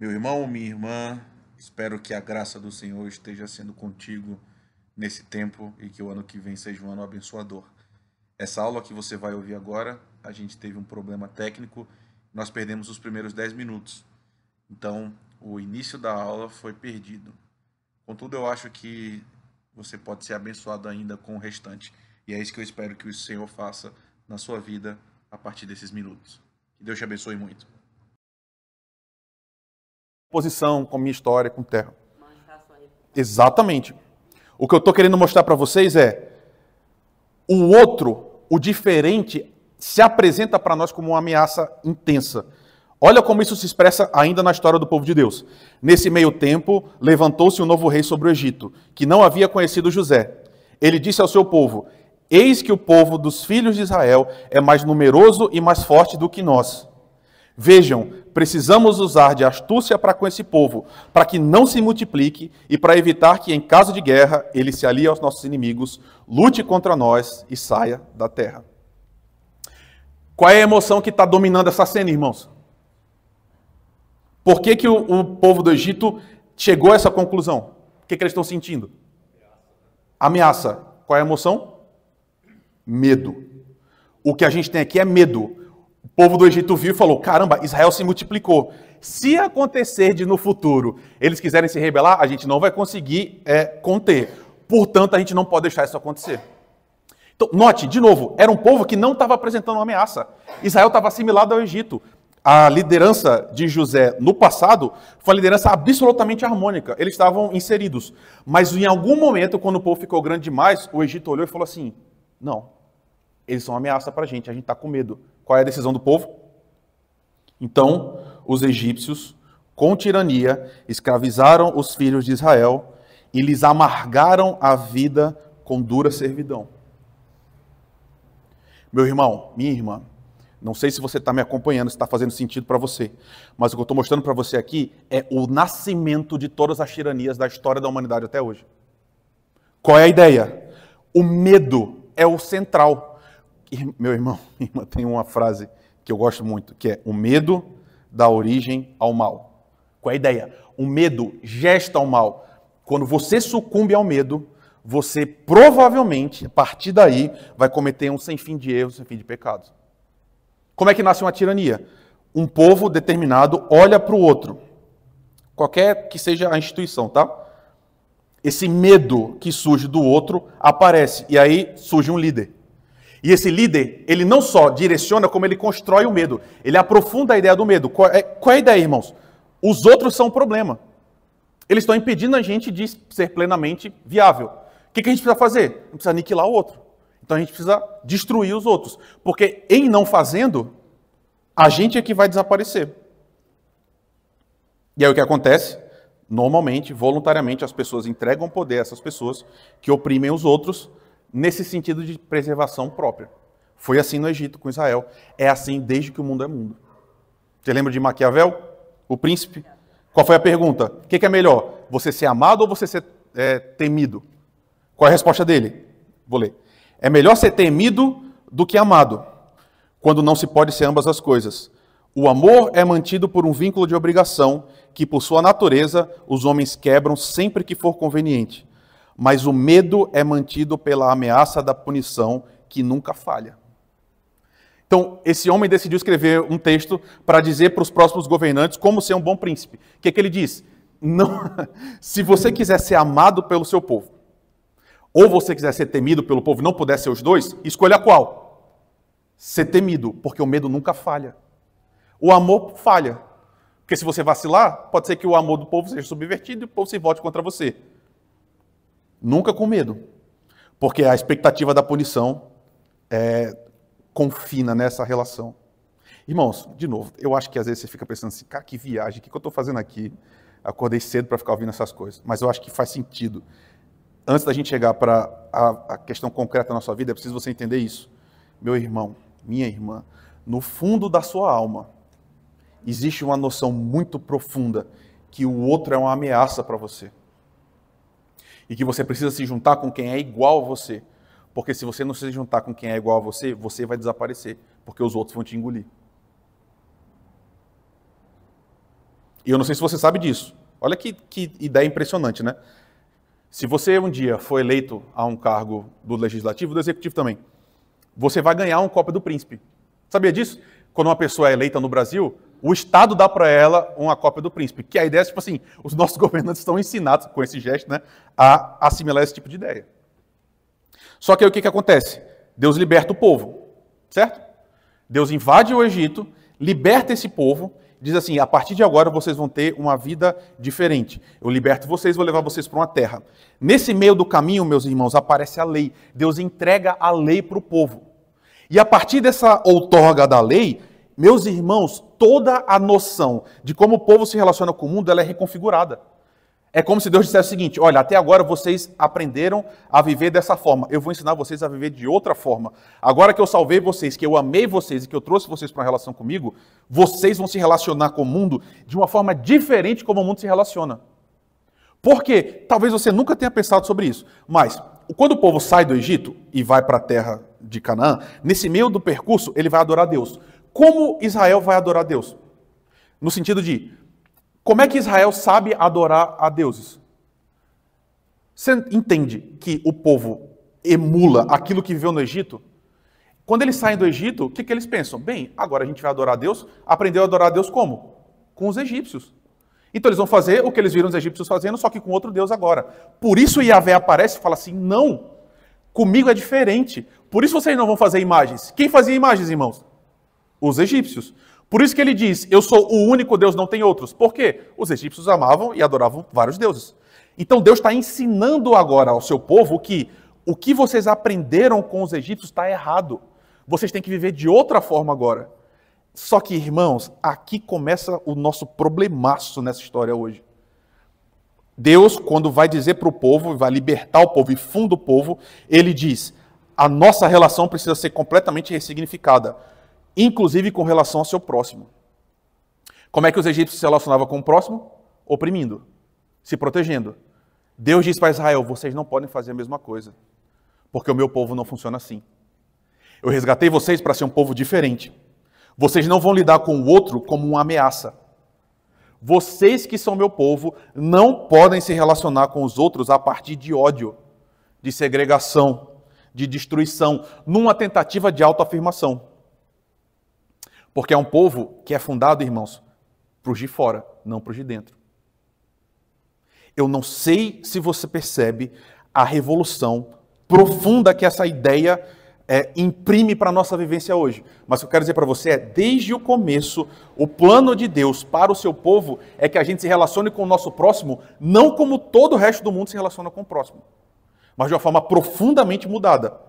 Meu irmão, minha irmã, espero que a graça do Senhor esteja sendo contigo nesse tempo e que o ano que vem seja um ano abençoador. Essa aula que você vai ouvir agora, a gente teve um problema técnico, nós perdemos os primeiros 10 minutos. Então, o início da aula foi perdido. Contudo, eu acho que você pode ser abençoado ainda com o restante. E é isso que eu espero que o Senhor faça na sua vida a partir desses minutos. Que Deus te abençoe muito. Posição, com minha história, com terra. Exatamente. O que eu estou querendo mostrar para vocês é o outro, o diferente, se apresenta para nós como uma ameaça intensa. Olha como isso se expressa ainda na história do povo de Deus. Nesse meio tempo, levantou-se um novo rei sobre o Egito, que não havia conhecido José. Ele disse ao seu povo: eis que o povo dos filhos de Israel é mais numeroso e mais forte do que nós. Vejam, precisamos usar de astúcia para com esse povo, para que não se multiplique e para evitar que, em caso de guerra, ele se alie aos nossos inimigos, lute contra nós e saia da terra. Qual é a emoção que está dominando essa cena, irmãos? Por que o povo do Egito chegou a essa conclusão? O que eles estão sentindo? Ameaça. Qual é a emoção? Medo. O que a gente tem aqui é medo. O povo do Egito viu e falou: caramba, Israel se multiplicou. Se acontecer de no futuro eles quiserem se rebelar, a gente não vai conseguir conter. Portanto, a gente não pode deixar isso acontecer. Então, note, de novo, era um povo que não estava apresentando uma ameaça. Israel estava assimilado ao Egito. A liderança de José no passado foi uma liderança absolutamente harmônica. Eles estavam inseridos. Mas em algum momento, quando o povo ficou grande demais, o Egito olhou e falou assim: não, eles são uma ameaça para a gente está com medo. Qual é a decisão do povo? Então, os egípcios, com tirania, escravizaram os filhos de Israel e lhes amargaram a vida com dura servidão. Meu irmão, minha irmã, não sei se você está me acompanhando, se está fazendo sentido para você, mas o que eu estou mostrando para você aqui é o nascimento de todas as tiranias da história da humanidade até hoje. Qual é a ideia? O medo é o central. Meu irmão, minha irmã, tem uma frase que eu gosto muito, que é: o medo dá origem ao mal. Qual é a ideia? O medo gesta o mal. Quando você sucumbe ao medo, você provavelmente, a partir daí, vai cometer um sem fim de erros, sem fim de pecados. Como é que nasce uma tirania? Um povo determinado olha para o outro, qualquer que seja a instituição, tá? Esse medo que surge do outro aparece, e aí surge um líder. E esse líder, ele não só direciona, como ele constrói o medo. Ele aprofunda a ideia do medo. Qual é a ideia, irmãos? Os outros são um problema. Eles estão impedindo a gente de ser plenamente viável. O que a gente precisa fazer? Não precisa aniquilar o outro. Então a gente precisa destruir os outros. Porque em não fazendo, a gente é que vai desaparecer. E aí o que acontece? Normalmente, voluntariamente, as pessoas entregam poder a essas pessoas que oprimem os outros, nesse sentido de preservação própria. Foi assim no Egito com Israel. É assim desde que o mundo é mundo. Você lembra de Maquiavel? O príncipe? Qual foi a pergunta? O que é melhor? Você ser amado ou você ser temido? Qual é a resposta dele? Vou ler. É melhor ser temido do que amado, quando não se pode ser ambas as coisas. O amor é mantido por um vínculo de obrigação que, por sua natureza, os homens quebram sempre que for conveniente. Mas o medo é mantido pela ameaça da punição que nunca falha. Então, esse homem decidiu escrever um texto para dizer para os próximos governantes como ser um bom príncipe. O que ele diz? Não, se você quiser ser amado pelo seu povo, ou você quiser ser temido pelo povo, não puder ser os dois, escolha qual? Ser temido, porque o medo nunca falha. O amor falha. Porque se você vacilar, pode ser que o amor do povo seja subvertido e o povo se volte contra você. Nunca com medo, porque a expectativa da punição confina nessa relação. Irmãos, de novo, eu acho que às vezes você fica pensando assim: cara, que viagem, o que eu estou fazendo aqui? Acordei cedo para ficar ouvindo essas coisas, mas eu acho que faz sentido. Antes da gente chegar para a questão concreta na sua vida, é preciso você entender isso. Meu irmão, minha irmã, no fundo da sua alma, existe uma noção muito profunda que o outro é uma ameaça para você. E que você precisa se juntar com quem é igual a você. Porque se você não se juntar com quem é igual a você, você vai desaparecer. Porque os outros vão te engolir. E eu não sei se você sabe disso. Olha que ideia impressionante, né? Se você um dia for eleito a um cargo do Legislativo, do Executivo também, você vai ganhar uma cópia do príncipe. Sabia disso? Quando uma pessoa é eleita no Brasil, o Estado dá para ela uma cópia do príncipe. Que a ideia é, tipo assim, os nossos governantes estão ensinados, com esse gesto, né, a assimilar esse tipo de ideia. Só que aí o que acontece? Deus liberta o povo, certo? Deus invade o Egito, liberta esse povo, diz assim, a partir de agora vocês vão ter uma vida diferente. Eu liberto vocês, vou levar vocês para uma terra. Nesse meio do caminho, meus irmãos, aparece a lei. Deus entrega a lei para o povo. E a partir dessa outorga da lei, meus irmãos, toda a noção de como o povo se relaciona com o mundo, ela é reconfigurada. É como se Deus dissesse o seguinte, olha, até agora vocês aprenderam a viver dessa forma. Eu vou ensinar vocês a viver de outra forma. Agora que eu salvei vocês, que eu amei vocês e que eu trouxe vocês para uma relação comigo, vocês vão se relacionar com o mundo de uma forma diferente como o mundo se relaciona. Por quê? Talvez você nunca tenha pensado sobre isso, mas quando o povo sai do Egito e vai para a terra de Canaã, nesse meio do percurso ele vai adorar Deus. Como Israel vai adorar Deus? No sentido de, como é que Israel sabe adorar a deuses? Você entende que o povo emula aquilo que viveu no Egito? Quando eles saem do Egito, o que eles pensam? Bem, agora a gente vai adorar a Deus. Aprendeu a adorar a Deus como? Com os egípcios. Então eles vão fazer o que eles viram os egípcios fazendo, só que com outro Deus agora. Por isso Yahvé aparece e fala assim, não, comigo é diferente. Por isso vocês não vão fazer imagens. Quem fazia imagens, irmãos? Os egípcios. Por isso que ele diz, eu sou o único Deus, não tem outros. Por quê? Os egípcios amavam e adoravam vários deuses. Então Deus está ensinando agora ao seu povo que o que vocês aprenderam com os egípcios está errado. Vocês têm que viver de outra forma agora. Só que, irmãos, aqui começa o nosso problemaço nessa história hoje. Deus, quando vai dizer para o povo, vai libertar o povo e funda o povo, ele diz, a nossa relação precisa ser completamente ressignificada, inclusive com relação ao seu próximo. Como é que os egípcios se relacionavam com o próximo? Oprimindo, se protegendo. Deus diz para Israel, vocês não podem fazer a mesma coisa, porque o meu povo não funciona assim. Eu resgatei vocês para ser um povo diferente. Vocês não vão lidar com o outro como uma ameaça. Vocês que são meu povo não podem se relacionar com os outros a partir de ódio, de segregação, de destruição, numa tentativa de autoafirmação. Porque é um povo que é fundado, irmãos, para os de fora, não para os de dentro. Eu não sei se você percebe a revolução profunda que essa ideia imprime para a nossa vivência hoje. Mas o que eu quero dizer para você é, desde o começo, o plano de Deus para o seu povo é que a gente se relacione com o nosso próximo, não como todo o resto do mundo se relaciona com o próximo, mas de uma forma profundamente mudada,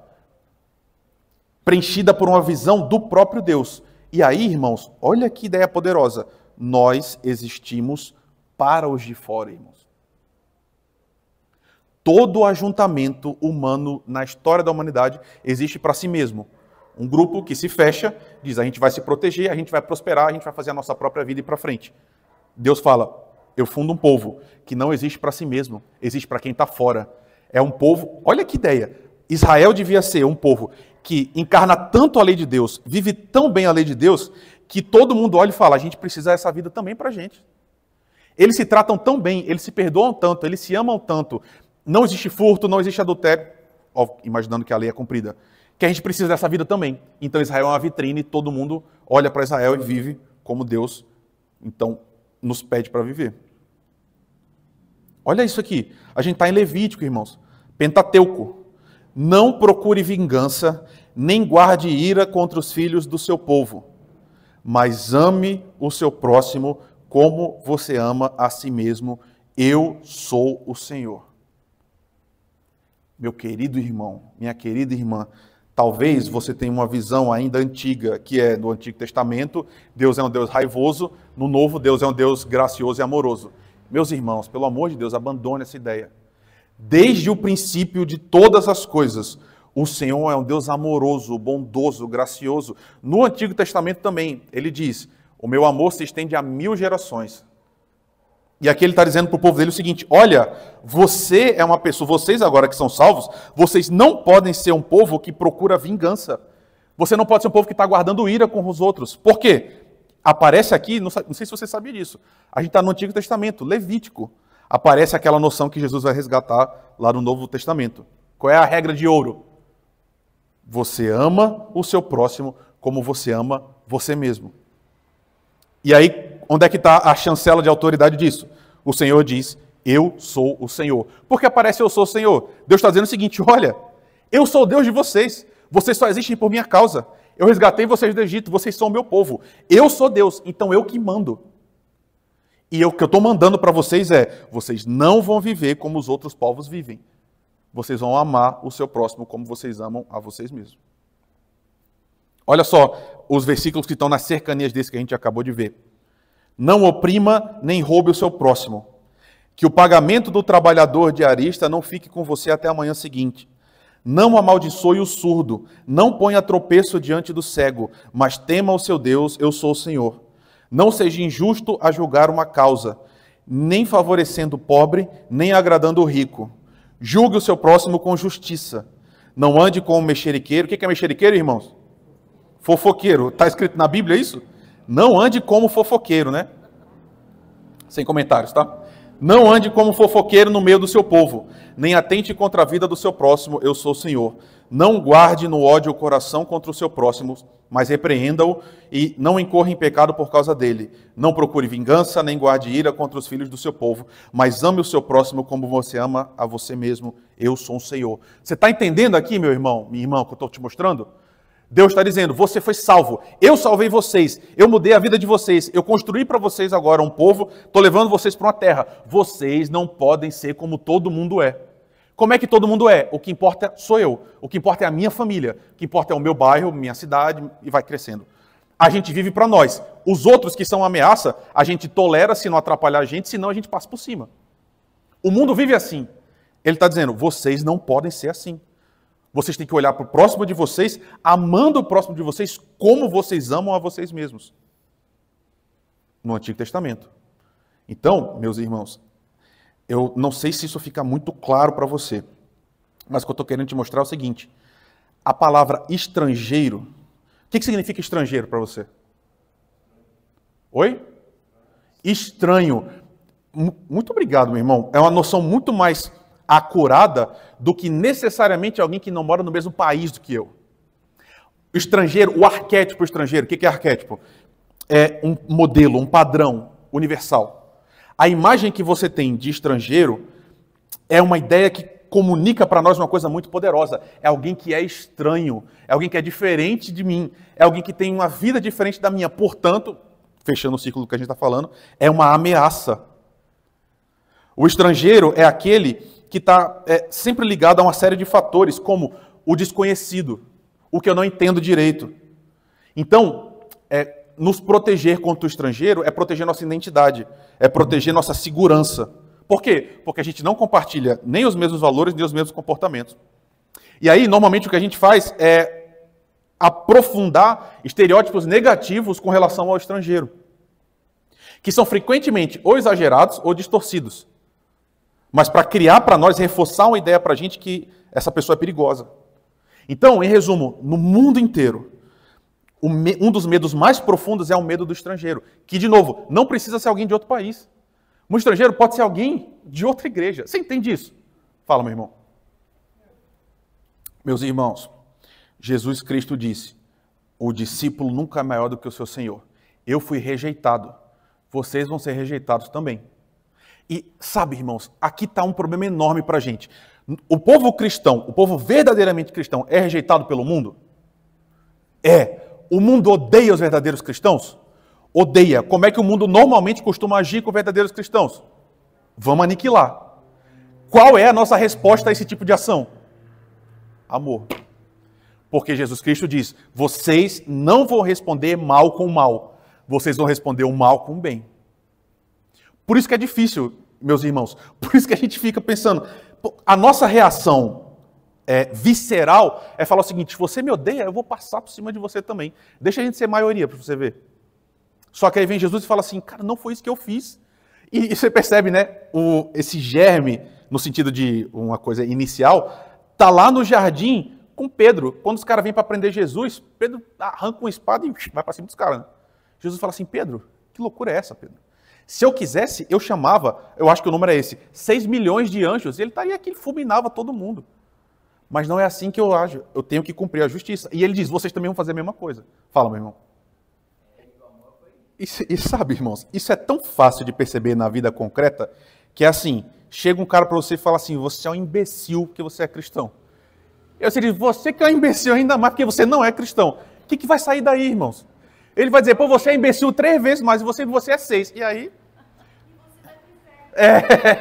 preenchida por uma visão do próprio Deus. E aí, irmãos, olha que ideia poderosa. Nós existimos para os de fora, irmãos. Todo ajuntamento humano na história da humanidade existe para si mesmo. Um grupo que se fecha, diz, a gente vai se proteger, a gente vai prosperar, a gente vai fazer a nossa própria vida e ir para frente. Deus fala, eu fundo um povo que não existe para si mesmo, existe para quem está fora. É um povo, olha que ideia, Israel devia ser um povo que encarna tanto a lei de Deus, vive tão bem a lei de Deus, que todo mundo olha e fala, a gente precisa dessa vida também para a gente. Eles se tratam tão bem, eles se perdoam tanto, eles se amam tanto, não existe furto, não existe adultério, imaginando que a lei é cumprida, que a gente precisa dessa vida também. Então Israel é uma vitrine, todo mundo olha para Israel e vive como Deus, então, nos pede para viver. Olha isso aqui, a gente está em Levítico, irmãos, Pentateuco. Não procure vingança, nem guarde ira contra os filhos do seu povo, mas ame o seu próximo como você ama a si mesmo. Eu sou o Senhor. Meu querido irmão, minha querida irmã, talvez você tenha uma visão ainda antiga, que é do Antigo Testamento, Deus é um Deus raivoso, no Novo, Deus é um Deus gracioso e amoroso. Meus irmãos, pelo amor de Deus, abandone essa ideia. Desde o princípio de todas as coisas, o Senhor é um Deus amoroso, bondoso, gracioso. No Antigo Testamento também, ele diz, o meu amor se estende a 1000 gerações. E aqui ele está dizendo para o povo dele o seguinte, olha, você é uma pessoa, vocês agora que são salvos, vocês não podem ser um povo que procura vingança. Você não pode ser um povo que está guardando ira com os outros. Por quê? aparece aqui, não sei se você sabia disso, a gente está no Antigo Testamento, Levítico. Aparece aquela noção que Jesus vai resgatar lá no Novo Testamento. Qual é a regra de ouro? Você ama o seu próximo como você ama você mesmo. E aí, onde é que está a chancela de autoridade disso? O Senhor diz, eu sou o Senhor. Por que aparece eu sou o Senhor? Deus está dizendo o seguinte, olha, eu sou o Deus de vocês só existem por minha causa. Eu resgatei vocês do Egito, vocês são o meu povo. Eu sou Deus, então eu que mando. E o que eu estou mandando para vocês é, vocês não vão viver como os outros povos vivem. Vocês vão amar o seu próximo como vocês amam a vocês mesmos. Olha só os versículos que estão nas cercanias desse que a gente acabou de ver. Não oprima nem roube o seu próximo. Que o pagamento do trabalhador diarista não fique com você até a manhã seguinte. Não amaldiçoe o surdo, não ponha tropeço diante do cego, mas tema o seu Deus, eu sou o Senhor. Não seja injusto a julgar uma causa, nem favorecendo o pobre, nem agradando o rico. Julgue o seu próximo com justiça. Não ande como mexeriqueiro. O que é mexeriqueiro, irmãos? Fofoqueiro. Está escrito na Bíblia isso? Não ande como fofoqueiro, né? Sem comentários, tá? Não ande como fofoqueiro no meio do seu povo, nem atente contra a vida do seu próximo, eu sou o Senhor. Não guarde no ódio o coração contra o seu próximo, mas repreenda-o e não incorra em pecado por causa dele. Não procure vingança, nem guarde ira contra os filhos do seu povo, mas ame o seu próximo como você ama a você mesmo, eu sou o Senhor. Você está entendendo aqui, meu irmão, minha irmã, que eu estou te mostrando? Deus está dizendo, você foi salvo, eu salvei vocês, eu mudei a vida de vocês, eu construí para vocês agora um povo, estou levando vocês para uma terra. Vocês não podem ser como todo mundo é. Como é que todo mundo é? O que importa sou eu, o que importa é a minha família, o que importa é o meu bairro, minha cidade, e vai crescendo. A gente vive para nós. Os outros que são ameaça, a gente tolera se não atrapalhar a gente, senão a gente passa por cima. O mundo vive assim. Ele está dizendo, vocês não podem ser assim. Vocês têm que olhar para o próximo de vocês, amando o próximo de vocês como vocês amam a vocês mesmos. No Antigo Testamento. Então, meus irmãos, eu não sei se isso fica muito claro para você, mas o que eu estou querendo te mostrar é o seguinte. A palavra estrangeiro, o que significa estrangeiro para você? Oi? Estranho. Muito obrigado, meu irmão. É uma noção muito mais acurada do que necessariamente alguém que não mora no mesmo país do que eu. O estrangeiro, o arquétipo estrangeiro, o que é arquétipo? É um modelo, um padrão universal. A imagem que você tem de estrangeiro é uma ideia que comunica para nós uma coisa muito poderosa. É alguém que é estranho, é alguém que é diferente de mim, é alguém que tem uma vida diferente da minha. Portanto, fechando o ciclo que a gente está falando, é uma ameaça. O estrangeiro é aquele que está sempre ligado a uma série de fatores, como o desconhecido, o que eu não entendo direito. Então, nos proteger contra o estrangeiro é proteger nossa identidade, é proteger nossa segurança. Por quê? Porque a gente não compartilha nem os mesmos valores, nem os mesmos comportamentos. E aí, normalmente, o que a gente faz é aprofundar estereótipos negativos com relação ao estrangeiro, que são frequentemente ou exagerados ou distorcidos. Mas para criar para nós, reforçar uma ideia para a gente que essa pessoa é perigosa. Então, em resumo, no mundo inteiro, um dos medos mais profundos é o medo do estrangeiro, que, de novo, não precisa ser alguém de outro país. Um estrangeiro pode ser alguém de outra igreja. Você entende isso? Fala, meu irmão. Meus irmãos, Jesus Cristo disse, o discípulo nunca é maior do que o seu Senhor. Eu fui rejeitado, vocês vão ser rejeitados também. E sabe, irmãos, aqui está um problema enorme para a gente. O povo cristão, o povo verdadeiramente cristão, é rejeitado pelo mundo? É. O mundo odeia os verdadeiros cristãos? Odeia. Como é que o mundo normalmente costuma agir com verdadeiros cristãos? Vamos aniquilar. Qual é a nossa resposta a esse tipo de ação? Amor. Porque Jesus Cristo diz, vocês não vão responder mal com mal, vocês vão responder o mal com o bem. Por isso que é difícil, meus irmãos. Por isso que a gente fica pensando. A nossa reação visceral é falar o seguinte, se você me odeia, eu vou passar por cima de você também. Deixa a gente ser maioria para você ver. Só que aí vem Jesus e fala assim, cara, não foi isso que eu fiz. E você percebe, né? Esse germe, no sentido de uma coisa inicial, tá lá no jardim com Pedro. Quando os caras vêm para prender Jesus, Pedro arranca uma espada e vai para cima dos caras. Né? Jesus fala assim, Pedro, que loucura é essa, Pedro? Se eu quisesse, eu chamava, eu acho que o número é esse, 6 milhões de anjos, e ele estaria aqui, ele fulminava todo mundo. Mas não é assim que eu ajo, eu tenho que cumprir a justiça. E ele diz, vocês também vão fazer a mesma coisa. Fala, meu irmão. E sabe, irmãos, isso é tão fácil de perceber na vida concreta, que é assim, chega um cara para você e fala assim, você é um imbecil porque você é cristão. Eu diz, você que é um imbecil ainda mais porque você não é cristão. O que vai sair daí, irmãos? Ele vai dizer, pô, você é imbecil 3 vezes mais, você é 6. E aí?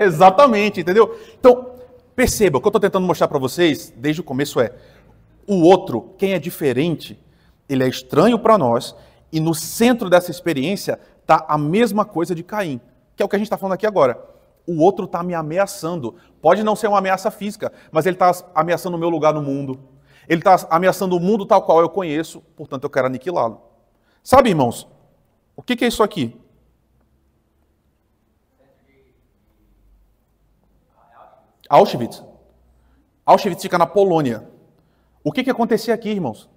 Exatamente, entendeu? Então, perceba, o que eu estou tentando mostrar para vocês, desde o começo o outro, quem é diferente, ele é estranho para nós, e no centro dessa experiência está a mesma coisa de Caim, que é o que a gente está falando aqui agora. O outro está me ameaçando. Pode não ser uma ameaça física, mas ele está ameaçando o meu lugar no mundo. Ele está ameaçando o mundo tal qual eu conheço, portanto eu quero aniquilá-lo. Sabe, irmãos, o que é isso aqui? Auschwitz. Auschwitz fica na Polônia. O que acontecia aqui, irmãos?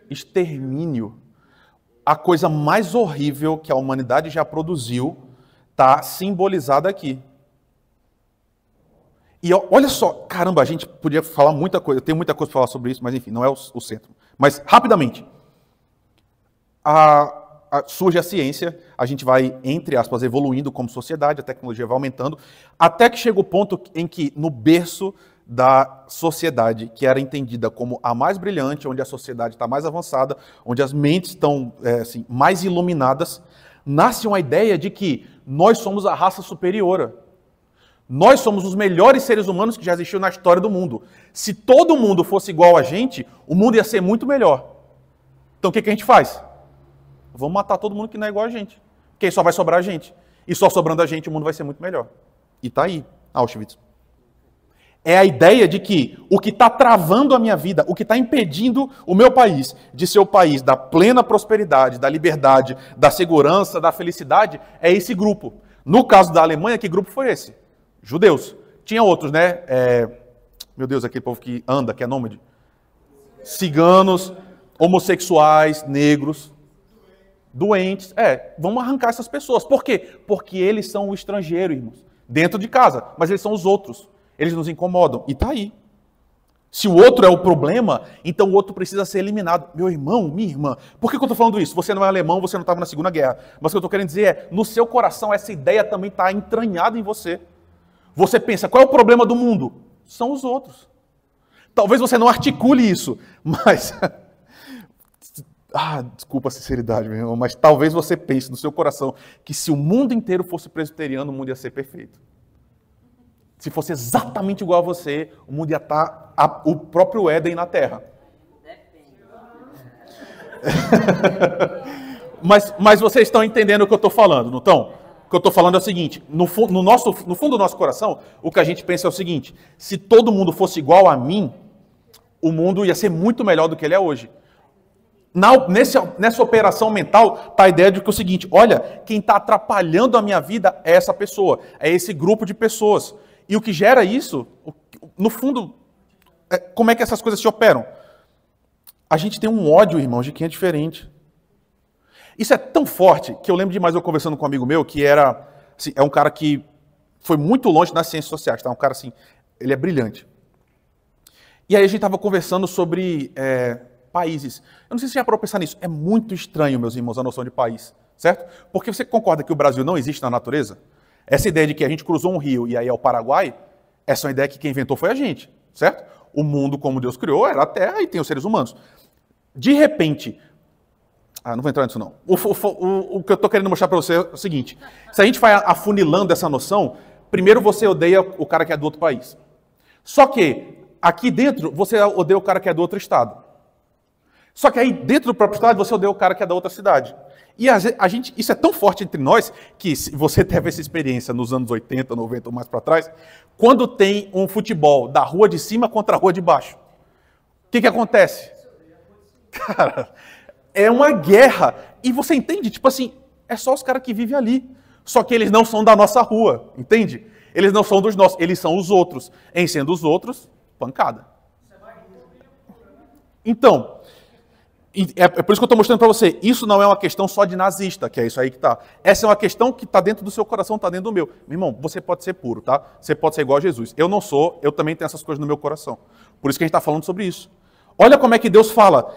Extermínio. A coisa mais horrível que a humanidade já produziu está simbolizada aqui. E olha só, caramba, a gente podia falar muita coisa, eu tenho muita coisa para falar sobre isso, mas enfim, não é o centro. Mas, rapidamente, surge a ciência, a gente vai, entre aspas, evoluindo como sociedade, a tecnologia vai aumentando, até que chega o ponto em que, no berço da sociedade, que era entendida como a mais brilhante, onde a sociedade está mais avançada, onde as mentes estão assim, mais iluminadas, nasce uma ideia de que nós somos a raça superior. Nós somos os melhores seres humanos que já existiu na história do mundo. Se todo mundo fosse igual a gente, o mundo ia ser muito melhor. Então o que a gente faz? Vamos matar todo mundo que não é igual a gente. Porque aí só vai sobrar a gente. E só sobrando a gente, o mundo vai ser muito melhor. E está aí, Auschwitz. É a ideia de que o que está travando a minha vida, o que está impedindo o meu país de ser o país da plena prosperidade, da liberdade, da segurança, da felicidade, é esse grupo. No caso da Alemanha, que grupo foi esse? Judeus. Tinha outros, né? Meu Deus, aquele povo que anda, que é nômade. Ciganos, homossexuais, negros, doentes. Vamos arrancar essas pessoas. Por quê? Porque eles são o estrangeiro, irmãos. Dentro de casa, mas eles são os outros. Eles nos incomodam. E está aí. Se o outro é o problema, então o outro precisa ser eliminado. Meu irmão, minha irmã, por que eu estou falando isso? Você não é alemão, você não estava na Segunda Guerra. Mas o que eu estou querendo dizer é, no seu coração, essa ideia também está entranhada em você. Você pensa, qual é o problema do mundo? São os outros. Talvez você não articule isso, mas... desculpa a sinceridade, meu irmão, mas talvez você pense no seu coração que se o mundo inteiro fosse presbiteriano, o mundo ia ser perfeito. Se fosse exatamente igual a você, o mundo ia estar o próprio Éden na Terra. mas vocês estão entendendo o que eu estou falando, não estão? O que eu estou falando é o seguinte, no fundo do nosso coração, o que a gente pensa é o seguinte, se todo mundo fosse igual a mim, o mundo ia ser muito melhor do que ele é hoje. Nessa operação mental está a ideia de que é o seguinte, olha, quem está atrapalhando a minha vida é essa pessoa, é esse grupo de pessoas. E o que gera isso, no fundo, como é que essas coisas se operam? A gente tem um ódio, irmãos, de quem é diferente. Isso é tão forte que eu lembro demais eu conversando com um amigo meu que era, assim, é um cara que foi muito longe nas ciências sociais, tá? Um cara assim, ele é brilhante. E aí a gente estava conversando sobre países. Eu não sei se você já parou para pensar nisso. É muito estranho, meus irmãos, a noção de país, certo? Porque você concorda que o Brasil não existe na natureza? Essa ideia de que a gente cruzou um rio e aí é o Paraguai, essa é uma ideia que quem inventou foi a gente, certo? O mundo como Deus criou era a Terra e tem os seres humanos. De repente, não vou entrar nisso não. O que eu estou querendo mostrar para você é o seguinte, se a gente vai afunilando essa noção, primeiro você odeia o cara que é do outro país. Só que, aqui dentro, você odeia o cara que é do outro estado. Só que aí, dentro do próprio estado, você odeia o cara que é da outra cidade. E isso é tão forte entre nós, que se você teve essa experiência nos anos 80, 90 ou mais para trás, quando tem um futebol da rua de cima contra a rua de baixo, o que acontece? Cara, é uma guerra. E você entende? Tipo assim, é só os caras que vivem ali. Só que eles não são da nossa rua, entende? Eles não são dos nossos, eles são os outros. Em sendo os outros, pancada. Então, É por isso que eu estou mostrando para você, isso não é uma questão só de nazista, que é isso aí que está. Essa é uma questão que está dentro do seu coração, está dentro do meu. Meu irmão, você pode ser puro, tá? Você pode ser igual a Jesus. Eu não sou, eu também tenho essas coisas no meu coração. Por isso que a gente está falando sobre isso. Olha como é que Deus fala.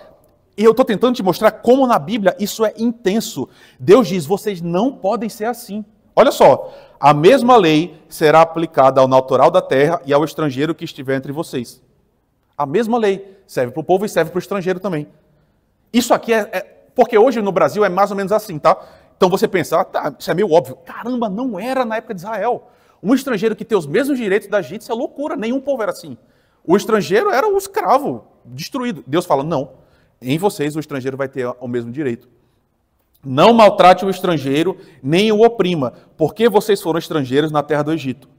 E eu estou tentando te mostrar como na Bíblia isso é intenso. Deus diz, vocês não podem ser assim. Olha só, a mesma lei será aplicada ao natural da terra e ao estrangeiro que estiver entre vocês. A mesma lei serve para o povo e serve para o estrangeiro também. Isso aqui porque hoje no Brasil é mais ou menos assim, tá? Então você pensa, tá, isso é meio óbvio. Caramba, não era na época de Israel. Um estrangeiro que tem os mesmos direitos da gente, isso é loucura. Nenhum povo era assim. O estrangeiro era um escravo, destruído. Deus fala, não, em vocês o estrangeiro vai ter o mesmo direito. Não maltrate o estrangeiro, nem o oprima, porque vocês foram estrangeiros na terra do Egito.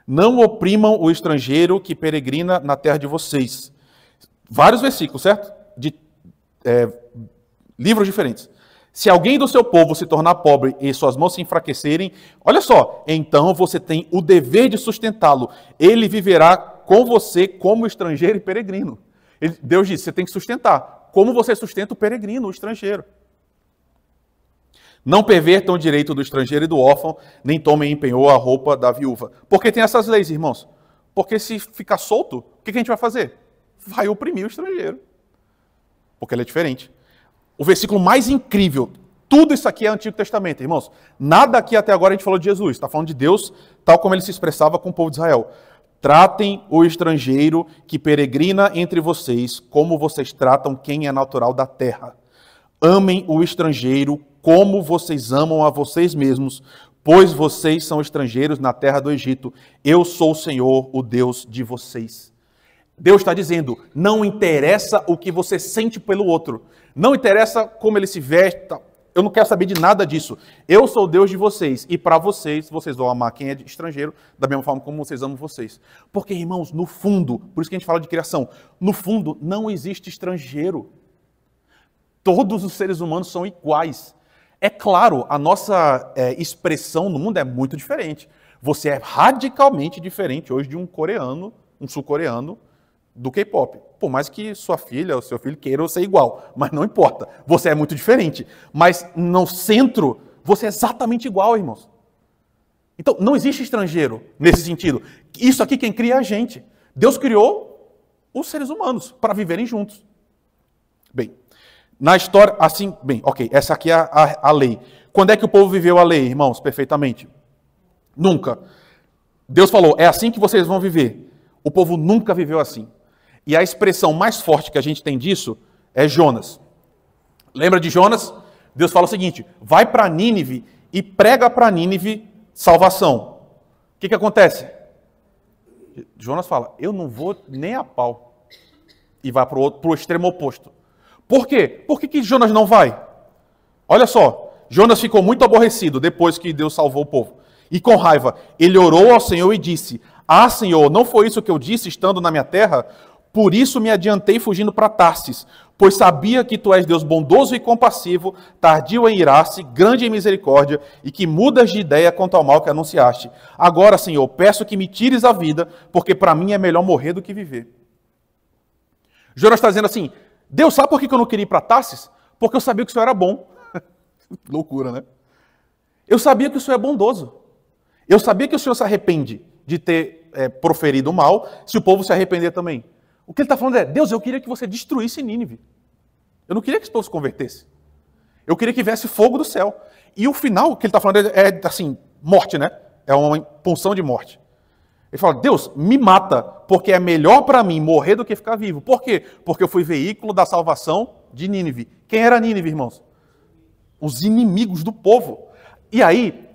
Não oprimam o estrangeiro que peregrina na terra de vocês. Vários versículos, certo? De livros diferentes. Se alguém do seu povo se tornar pobre e suas mãos se enfraquecerem, olha só, então você tem o dever de sustentá-lo. Ele viverá com você como estrangeiro e peregrino. Deus disse, você tem que sustentar. Como você sustenta o peregrino, o estrangeiro? Não pervertam o direito do estrangeiro e do órfão, nem tomem em penhor a roupa da viúva. Por que tem essas leis, irmãos? Porque se ficar solto, o que a gente vai fazer? Vai oprimir o estrangeiro. Porque ele é diferente. O versículo mais incrível, tudo isso aqui é Antigo Testamento, irmãos. Nada aqui até agora a gente falou de Jesus, está falando de Deus, tal como ele se expressava com o povo de Israel. Tratem o estrangeiro que peregrina entre vocês, como vocês tratam quem é natural da terra. Amem o estrangeiro como vocês amam a vocês mesmos, pois vocês são estrangeiros na terra do Egito. Eu sou o Senhor, o Deus de vocês. Deus está dizendo, não interessa o que você sente pelo outro. Não interessa como ele se veste. Eu não quero saber de nada disso. Eu sou o Deus de vocês. E para vocês, vocês vão amar quem é estrangeiro da mesma forma como vocês amam vocês. Porque, irmãos, no fundo, por isso que a gente fala de criação, no fundo não existe estrangeiro. Todos os seres humanos são iguais. É claro, a nossa expressão no mundo é muito diferente. Você é radicalmente diferente hoje de um coreano, um sul-coreano, do K-pop. Por mais que sua filha ou seu filho queiram ser igual, mas não importa. Você é muito diferente. Mas no centro, você é exatamente igual, irmãos. Então, não existe estrangeiro nesse sentido. Isso aqui quem cria é a gente. Deus criou os seres humanos para viverem juntos. Bem, na história, assim, bem, ok, essa aqui é a lei. Quando é que o povo viveu a lei, irmãos, perfeitamente? Nunca. Deus falou, é assim que vocês vão viver. O povo nunca viveu assim. E a expressão mais forte que a gente tem disso é Jonas. Lembra de Jonas? Deus fala o seguinte, vai para Nínive e prega para Nínive salvação. O que acontece? Jonas fala, eu não vou nem a pau. E vai para o extremo oposto. Por quê? Por que Jonas não vai? Olha só, Jonas ficou muito aborrecido depois que Deus salvou o povo. E com raiva, ele orou ao Senhor e disse, ah, Senhor, não foi isso que eu disse estando na minha terra? Por isso me adiantei fugindo para Tarsis, pois sabia que tu és Deus bondoso e compassivo, tardio em irar-se, grande em misericórdia, e que mudas de ideia quanto ao mal que anunciaste. Agora, Senhor, peço que me tires a vida, porque para mim é melhor morrer do que viver. Jonas está dizendo assim, Deus, sabe por que eu não queria ir para Tarsis? Porque eu sabia que o Senhor era bom. Loucura, né? Eu sabia que o Senhor é bondoso. Eu sabia que o Senhor se arrepende de ter proferido o mal, se o povo se arrepender também. O que ele está falando é, Deus, eu queria que você destruísse Nínive. Eu não queria que esse povo se convertesse. Eu queria que viesse fogo do céu. E o final, o que ele está falando é assim, morte, né? É uma punção de morte. Ele fala, Deus, me mata, porque é melhor para mim morrer do que ficar vivo. Por quê? Porque eu fui veículo da salvação de Nínive. Quem era Nínive, irmãos? Os inimigos do povo. E aí,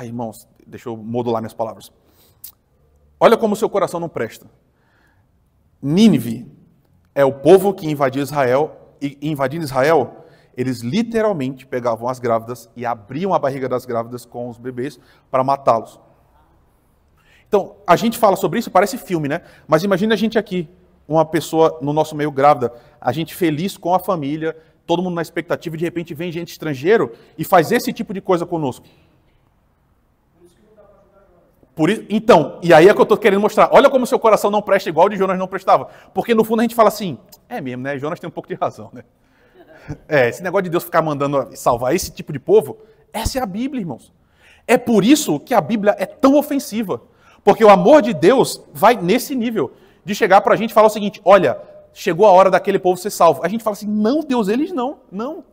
irmãos, deixa eu modular minhas palavras. Olha como o seu coração não presta. Nínive é o povo que invadiu Israel, e invadindo Israel, eles literalmente pegavam as grávidas e abriam a barriga das grávidas com os bebês para matá-los. Então, a gente fala sobre isso, parece filme, né? Mas imagina a gente aqui, uma pessoa no nosso meio grávida, a gente feliz com a família, todo mundo na expectativa, e de repente vem gente estrangeiro e faz esse tipo de coisa conosco. Então, e aí é que eu estou querendo mostrar. Olha como seu coração não presta igual o de Jonas não prestava. Porque no fundo a gente fala assim, é mesmo, né? Jonas tem um pouco de razão, né? esse negócio de Deus ficar mandando salvar esse tipo de povo, essa é a Bíblia, irmãos. É por isso que a Bíblia é tão ofensiva. Porque o amor de Deus vai nesse nível, de chegar para a gente e falar o seguinte, olha, chegou a hora daquele povo ser salvo. A gente fala assim, não, Deus, eles não.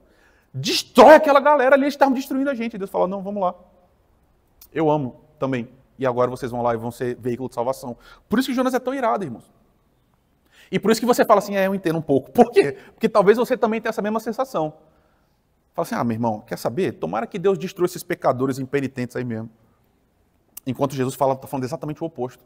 Destrói aquela galera ali, eles estavam destruindo a gente. E Deus fala, não, vamos lá. Eu amo também. E agora vocês vão lá e vão ser veículo de salvação. Por isso que Jonas é tão irado, irmãos. E por isso que você fala assim, eu entendo um pouco. Por quê? Porque talvez você também tenha essa mesma sensação. Fala assim, meu irmão, quer saber? Tomara que Deus destrua esses pecadores impenitentes aí mesmo. Enquanto Jesus está falando exatamente o oposto.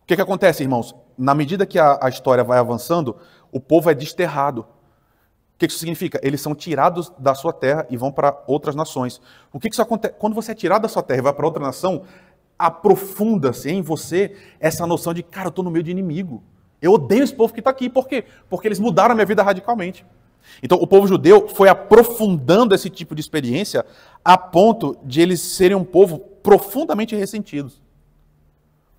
O que acontece, irmãos? Na medida que a história vai avançando, o povo é desterrado. O que isso significa? Eles são tirados da sua terra e vão para outras nações. O que isso acontece? Quando você é tirado da sua terra e vai para outra nação, aprofunda-se em você essa noção de, cara, eu estou no meio de inimigo. Eu odeio esse povo que está aqui. Por quê? Porque eles mudaram a minha vida radicalmente. Então, o povo judeu foi aprofundando esse tipo de experiência a ponto de eles serem um povo profundamente ressentidos.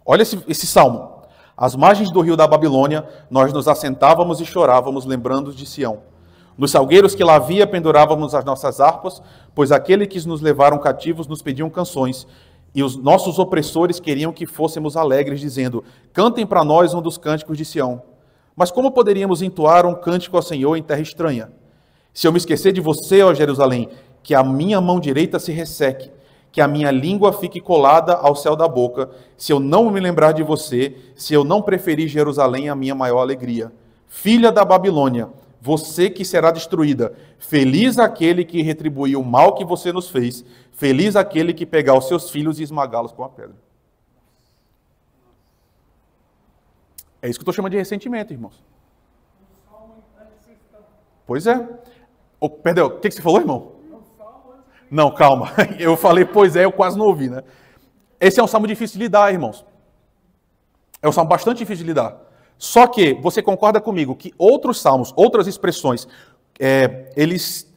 Olha esse salmo. Às margens do rio da Babilônia, nós nos assentávamos e chorávamos, lembrando de Sião. Nos salgueiros que lá havia, pendurávamos as nossas harpas, pois aqueles que nos levaram cativos nos pediam canções, e os nossos opressores queriam que fôssemos alegres, dizendo, cantem para nós um dos cânticos de Sião. Mas como poderíamos entoar um cântico ao Senhor em terra estranha? Se eu me esquecer de você, ó Jerusalém, que a minha mão direita se resseque, que a minha língua fique colada ao céu da boca, se eu não me lembrar de você, se eu não preferir Jerusalém a minha maior alegria. Filha da Babilônia, você que será destruída, feliz aquele que retribuiu o mal que você nos fez, feliz aquele que pegar os seus filhos e esmagá-los com a pedra. É isso que eu estou chamando de ressentimento, irmãos. Pois é. Perdão, o que você falou, irmão? Não, calma. Eu falei, pois é, eu quase não ouvi, né? Esse é um salmo difícil de lidar, irmãos. É um salmo bastante difícil de lidar. Só que, você concorda comigo, que outros salmos, outras expressões, eles,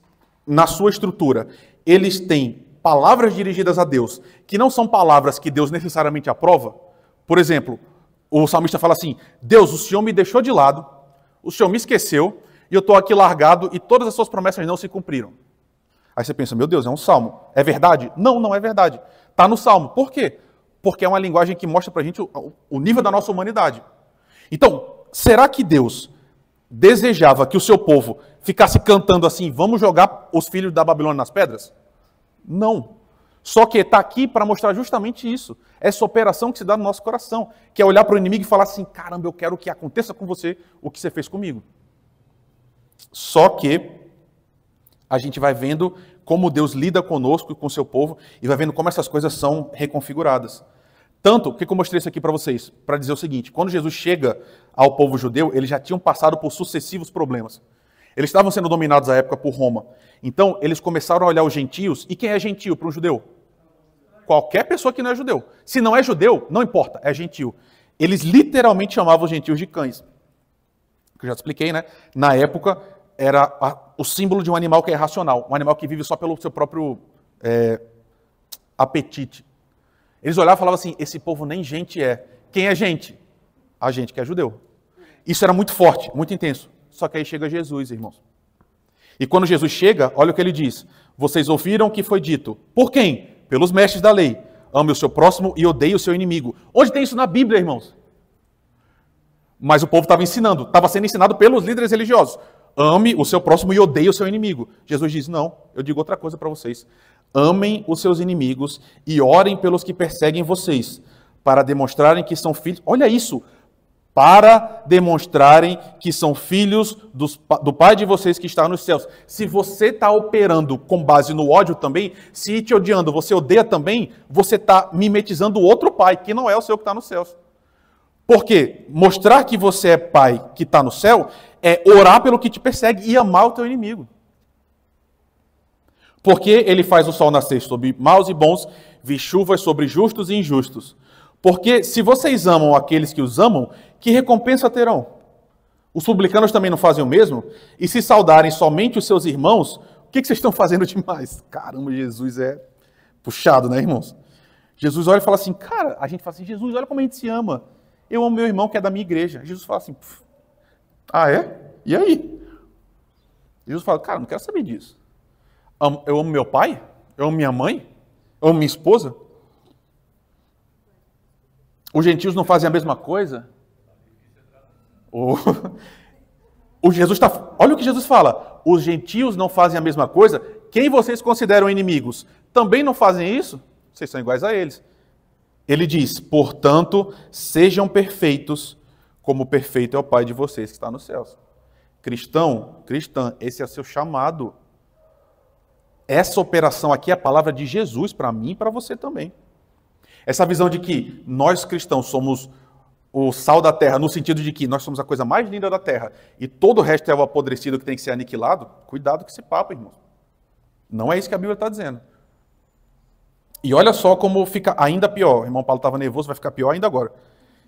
na sua estrutura, eles têm palavras dirigidas a Deus, que não são palavras que Deus necessariamente aprova? Por exemplo, o salmista fala assim, Deus, o Senhor me deixou de lado, o Senhor me esqueceu, e eu estou aqui largado, e todas as suas promessas não se cumpriram. Aí você pensa, meu Deus, é um salmo. É verdade? Não, não é verdade. Está no salmo. Por quê? Porque é uma linguagem que mostra para a gente o nível da nossa humanidade. Então, será que Deus desejava que o seu povo ficasse cantando assim, vamos jogar os filhos da Babilônia nas pedras? Não. Só que está aqui para mostrar justamente isso. Essa operação que se dá no nosso coração, que é olhar para o inimigo e falar assim, caramba, eu quero que aconteça com você o que você fez comigo. Só que a gente vai vendo como Deus lida conosco e com o seu povo, e vai vendo como essas coisas são reconfiguradas. Tanto que eu mostrei isso aqui para vocês, para dizer o seguinte, quando Jesus chega ao povo judeu, eles já tinham passado por sucessivos problemas. Eles estavam sendo dominados à época por Roma. Então, eles começaram a olhar os gentios, e quem é gentio para um judeu? Qualquer pessoa que não é judeu. Se não é judeu, não importa, é gentio. Eles literalmente chamavam os gentios de cães. Que eu já expliquei, né? Na época, era o símbolo de um animal que é irracional, um animal que vive só pelo seu próprio apetite. Eles olhavam e falavam assim, esse povo nem gente é. Quem é gente? A gente que é judeu. Isso era muito forte, muito intenso. Só que aí chega Jesus, irmãos. E quando Jesus chega, olha o que ele diz. Vocês ouviram o que foi dito. Por quem? Pelos mestres da lei. Ame o seu próximo e odeie o seu inimigo. Onde tem isso na Bíblia, irmãos? Mas o povo estava ensinando, estava sendo ensinado pelos líderes religiosos. Ame o seu próximo e odeie o seu inimigo. Jesus diz, não, eu digo outra coisa para vocês. Amem os seus inimigos e orem pelos que perseguem vocês, para demonstrarem que são filhos... Olha isso! Para demonstrarem que são filhos do Pai de vocês que está nos céus. Se você está operando com base no ódio também, se te odiando você odeia também, você está mimetizando o outro Pai, que não é o seu que está nos céus. Porque mostrar que você é Pai que está no céu é orar pelo que te persegue e amar o teu inimigo. Porque ele faz o sol nascer sobre maus e bons, vir chuvas sobre justos e injustos. Porque se vocês amam aqueles que os amam, que recompensa terão? Os publicanos também não fazem o mesmo? E se saudarem somente os seus irmãos, o que vocês estão fazendo demais? Caramba, Jesus é puxado, né, irmãos? Jesus olha e fala assim, cara, a gente fala assim, Jesus, olha como a gente se ama. Eu amo meu irmão que é da minha igreja. Jesus fala assim, ah é? E aí? Jesus fala, cara, não quero saber disso. Eu amo meu pai? Eu amo minha mãe? Eu amo minha esposa? Os gentios não fazem a mesma coisa? Olha o que Jesus fala. Os gentios não fazem a mesma coisa? Quem vocês consideram inimigos? Também não fazem isso? Vocês são iguais a eles. Ele diz, portanto, sejam perfeitos, como perfeito é o Pai de vocês que está nos céus. Cristão, cristã, esse é o seu chamado. Essa operação aqui é a palavra de Jesus para mim e para você também. Essa visão de que nós cristãos somos o sal da terra, no sentido de que nós somos a coisa mais linda da terra e todo o resto é o apodrecido que tem que ser aniquilado, cuidado com esse papo, irmão. Não é isso que a Bíblia está dizendo. E olha só como fica ainda pior. O irmão Paulo estava nervoso, vai ficar pior ainda agora.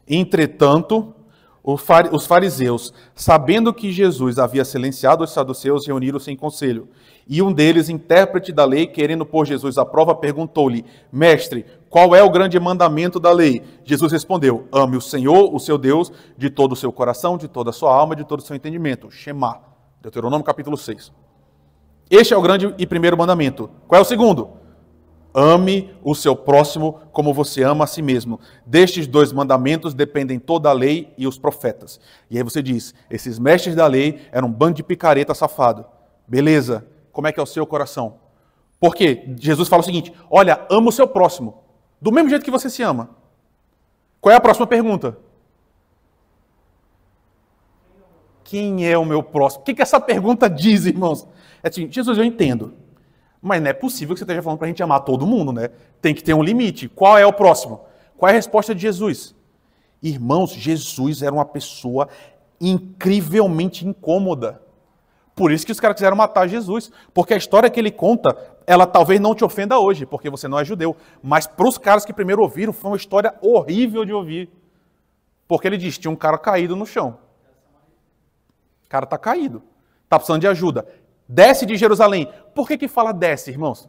Entretanto, os fariseus, sabendo que Jesus havia silenciado os saduceus, reuniram-se em conselho. E um deles, intérprete da lei, querendo pôr Jesus à prova, perguntou-lhe, mestre, qual é o grande mandamento da lei? Jesus respondeu, ame o Senhor, o seu Deus, de todo o seu coração, de toda a sua alma, de todo o seu entendimento. Shema, Deuteronômio capítulo 6. Este é o grande e primeiro mandamento. Qual é o segundo? Ame o seu próximo como você ama a si mesmo. Destes dois mandamentos dependem toda a lei e os profetas. E aí você diz, esses mestres da lei eram um bando de picareta safado. Beleza, como é que é o seu coração? Porque Jesus fala o seguinte, olha, ama o seu próximo, do mesmo jeito que você se ama. Qual é a próxima pergunta? Quem é o meu próximo? O que essa pergunta diz, irmãos? É assim, Jesus, eu entendo. Mas não é possível que você esteja falando para a gente amar todo mundo, né? Tem que ter um limite. Qual é o próximo? Qual é a resposta de Jesus? Irmãos, Jesus era uma pessoa incrivelmente incômoda. Por isso que os caras quiseram matar Jesus. Porque a história que ele conta, ela talvez não te ofenda hoje, porque você não é judeu. Mas para os caras que primeiro ouviram, foi uma história horrível de ouvir. Porque ele diz, tinha um cara caído no chão. O cara está caído. Está precisando de ajuda. Desce de Jerusalém. Por que fala desce, irmãos?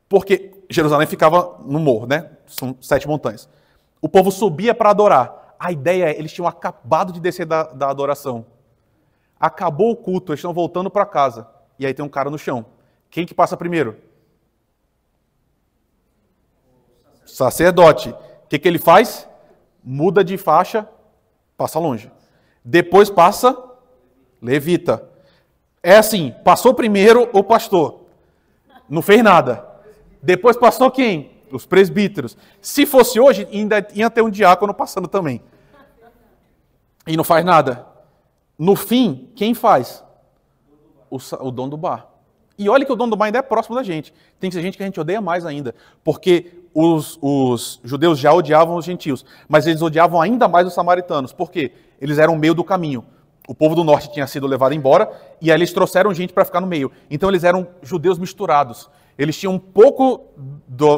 Porque Jerusalém ficava no morro, né? São 7 montanhas. O povo subia para adorar. A ideia é, eles tinham acabado de descer da adoração. Acabou o culto, eles estão voltando para casa. E aí tem um cara no chão. Quem que passa primeiro? Sacerdote. O que ele faz? Muda de faixa, passa longe. Depois passa levita. É assim, passou primeiro o pastor, não fez nada. Depois passou quem? Os presbíteros. Se fosse hoje, ainda ia ter um diácono passando também. E não faz nada. No fim, quem faz? O dono do bar. E olha que o dono do bar ainda é próximo da gente. Tem que ser gente que a gente odeia mais ainda. Porque os judeus já odiavam os gentios, mas eles odiavam ainda mais os samaritanos. Por quê? Eles eram o meio do caminho. O povo do norte tinha sido levado embora e aí eles trouxeram gente para ficar no meio. Então eles eram judeus misturados. Eles tinham um pouco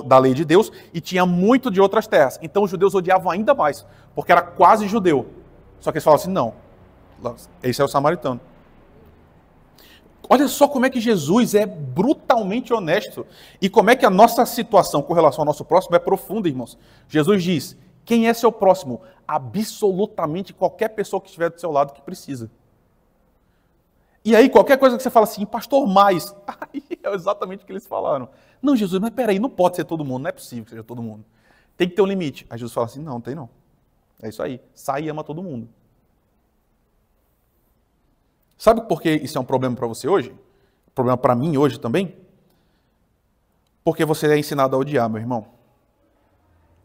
da lei de Deus e tinha muito de outras terras. Então os judeus odiavam ainda mais, porque era quase judeu. Só que eles falavam assim, não, esse é o samaritano. Olha só como é que Jesus é brutalmente honesto e como é que a nossa situação com relação ao nosso próximo é profunda, irmãos. Jesus diz, quem é seu próximo? Absolutamente qualquer pessoa que estiver do seu lado que precisa. E aí, qualquer coisa que você fala assim, pastor, mais. Aí é exatamente o que eles falaram. Não, Jesus, mas peraí, não pode ser todo mundo, não é possível que seja todo mundo. Tem que ter um limite. Aí Jesus fala assim, não tem não. É isso aí, sai e ama todo mundo. Sabe por que isso é um problema para você hoje? Problema para mim hoje também? Porque você é ensinado a odiar, meu irmão.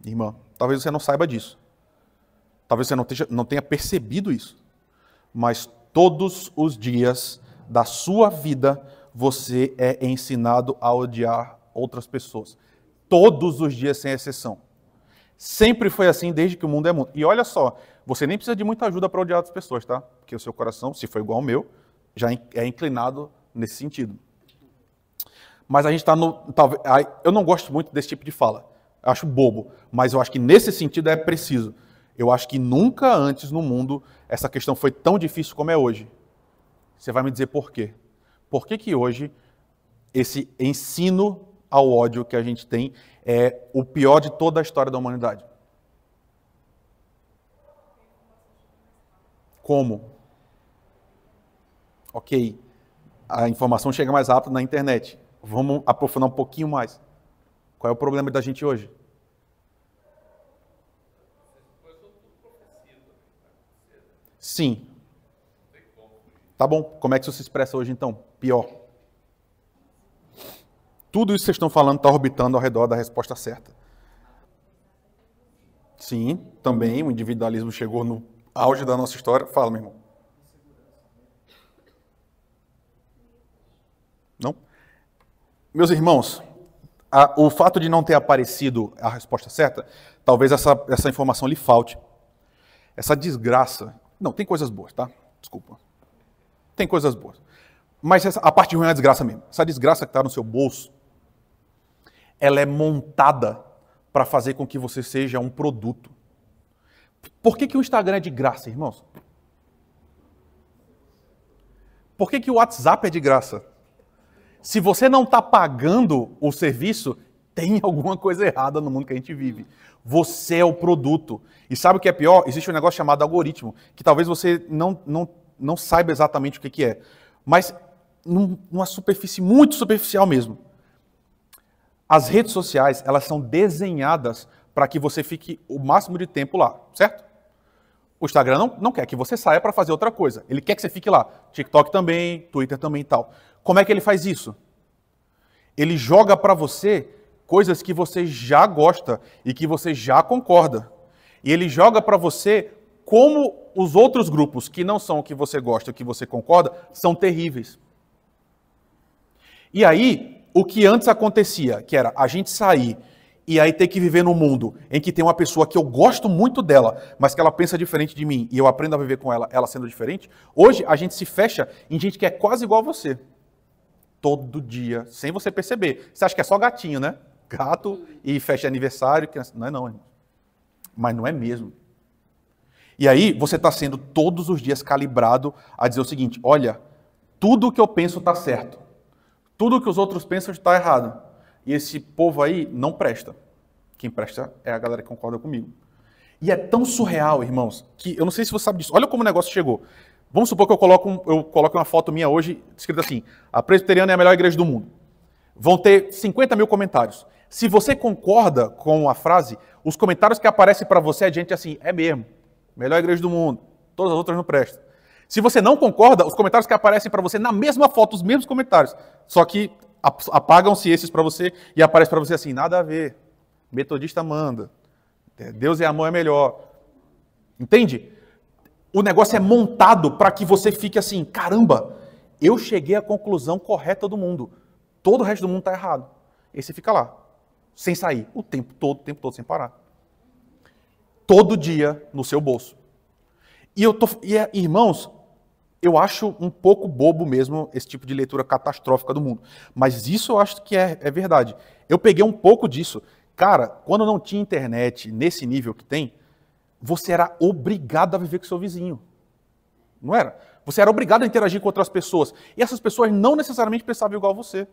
Irmã, talvez você não saiba disso. Talvez você não tenha percebido isso. Mas todos os dias da sua vida, você é ensinado a odiar outras pessoas. Todos os dias, sem exceção. Sempre foi assim desde que o mundo é mundo. E olha só, você nem precisa de muita ajuda para odiar outras pessoas, tá? Porque o seu coração, se for igual ao meu, já é inclinado nesse sentido. Mas a gente está no... Eu não gosto muito desse tipo de fala. Eu acho bobo. Mas eu acho que nesse sentido é preciso. Eu acho que nunca antes no mundo essa questão foi tão difícil como é hoje. Você vai me dizer por quê? Por que que hoje esse ensino ao ódio que a gente tem é o pior de toda a história da humanidade? Como? Ok. A informação chega mais rápido na internet. Vamos aprofundar um pouquinho mais. Qual é o problema da gente hoje? Sim. Tá bom. Como é que isso se expressa hoje, então? Pior. Tudo isso que vocês estão falando está orbitando ao redor da resposta certa. Sim, também o individualismo chegou no auge da nossa história. Fala, meu irmão. Não? Meus irmãos, o fato de não ter aparecido a resposta certa, talvez essa informação lhe falte. Essa desgraça... Não, tem coisas boas, tá? Desculpa. Tem coisas boas. Mas a parte ruim é a desgraça mesmo. Essa desgraça que está no seu bolso, ela é montada para fazer com que você seja um produto. Por que o Instagram é de graça, irmãos? Por que o WhatsApp é de graça? Se você não está pagando o serviço, tem alguma coisa errada no mundo que a gente vive. Você é o produto. E sabe o que é pior? Existe um negócio chamado algoritmo, que talvez você não saiba exatamente o que é. Mas numa superfície muito superficial mesmo. As redes sociais, elas são desenhadas para que você fique o máximo de tempo lá, certo? O Instagram não quer que você saia para fazer outra coisa. Ele quer que você fique lá. TikTok também, Twitter também e tal. Como é que ele faz isso? Ele joga para você coisas que você já gosta e que você já concorda. E ele joga para você como os outros grupos que não são o que você gosta, o que você concorda, são terríveis. E aí, o que antes acontecia, que era a gente sair e aí ter que viver num mundo em que tem uma pessoa que eu gosto muito dela, mas que ela pensa diferente de mim e eu aprendo a viver com ela, ela sendo diferente, hoje a gente se fecha em gente que é quase igual a você. Todo dia, sem você perceber. Você acha que é só gatinho, né? Gato e festa de aniversário. Não é não, irmão. Mas não é mesmo. E aí você está sendo todos os dias calibrado a dizer o seguinte, olha, tudo o que eu penso está certo. Tudo o que os outros pensam está errado. E esse povo aí não presta. Quem presta é a galera que concorda comigo. E é tão surreal, irmãos, que eu não sei se você sabe disso. Olha como o negócio chegou. Vamos supor que eu coloque uma foto minha hoje, escrita assim, a Presbiteriana é a melhor igreja do mundo. Vão ter 50 mil comentários. Se você concorda com a frase, os comentários que aparecem para você é gente assim, é mesmo, melhor igreja do mundo, todas as outras não prestam. Se você não concorda, os comentários que aparecem para você na mesma foto, os mesmos comentários, só que apagam-se esses para você e aparece para você assim, nada a ver, metodista manda, Deus é amor é melhor. Entende? O negócio é montado para que você fique assim, caramba, eu cheguei à conclusão correta do mundo. Todo o resto do mundo está errado. E você fica lá, sem sair, o tempo todo, sem parar. Todo dia no seu bolso. Irmãos, eu acho um pouco bobo mesmo esse tipo de leitura catastrófica do mundo. Mas isso eu acho que é verdade. Eu peguei um pouco disso. Cara, quando não tinha internet nesse nível que tem, você era obrigado a viver com seu vizinho. Não era? Você era obrigado a interagir com outras pessoas. E essas pessoas não necessariamente pensavam igual a você.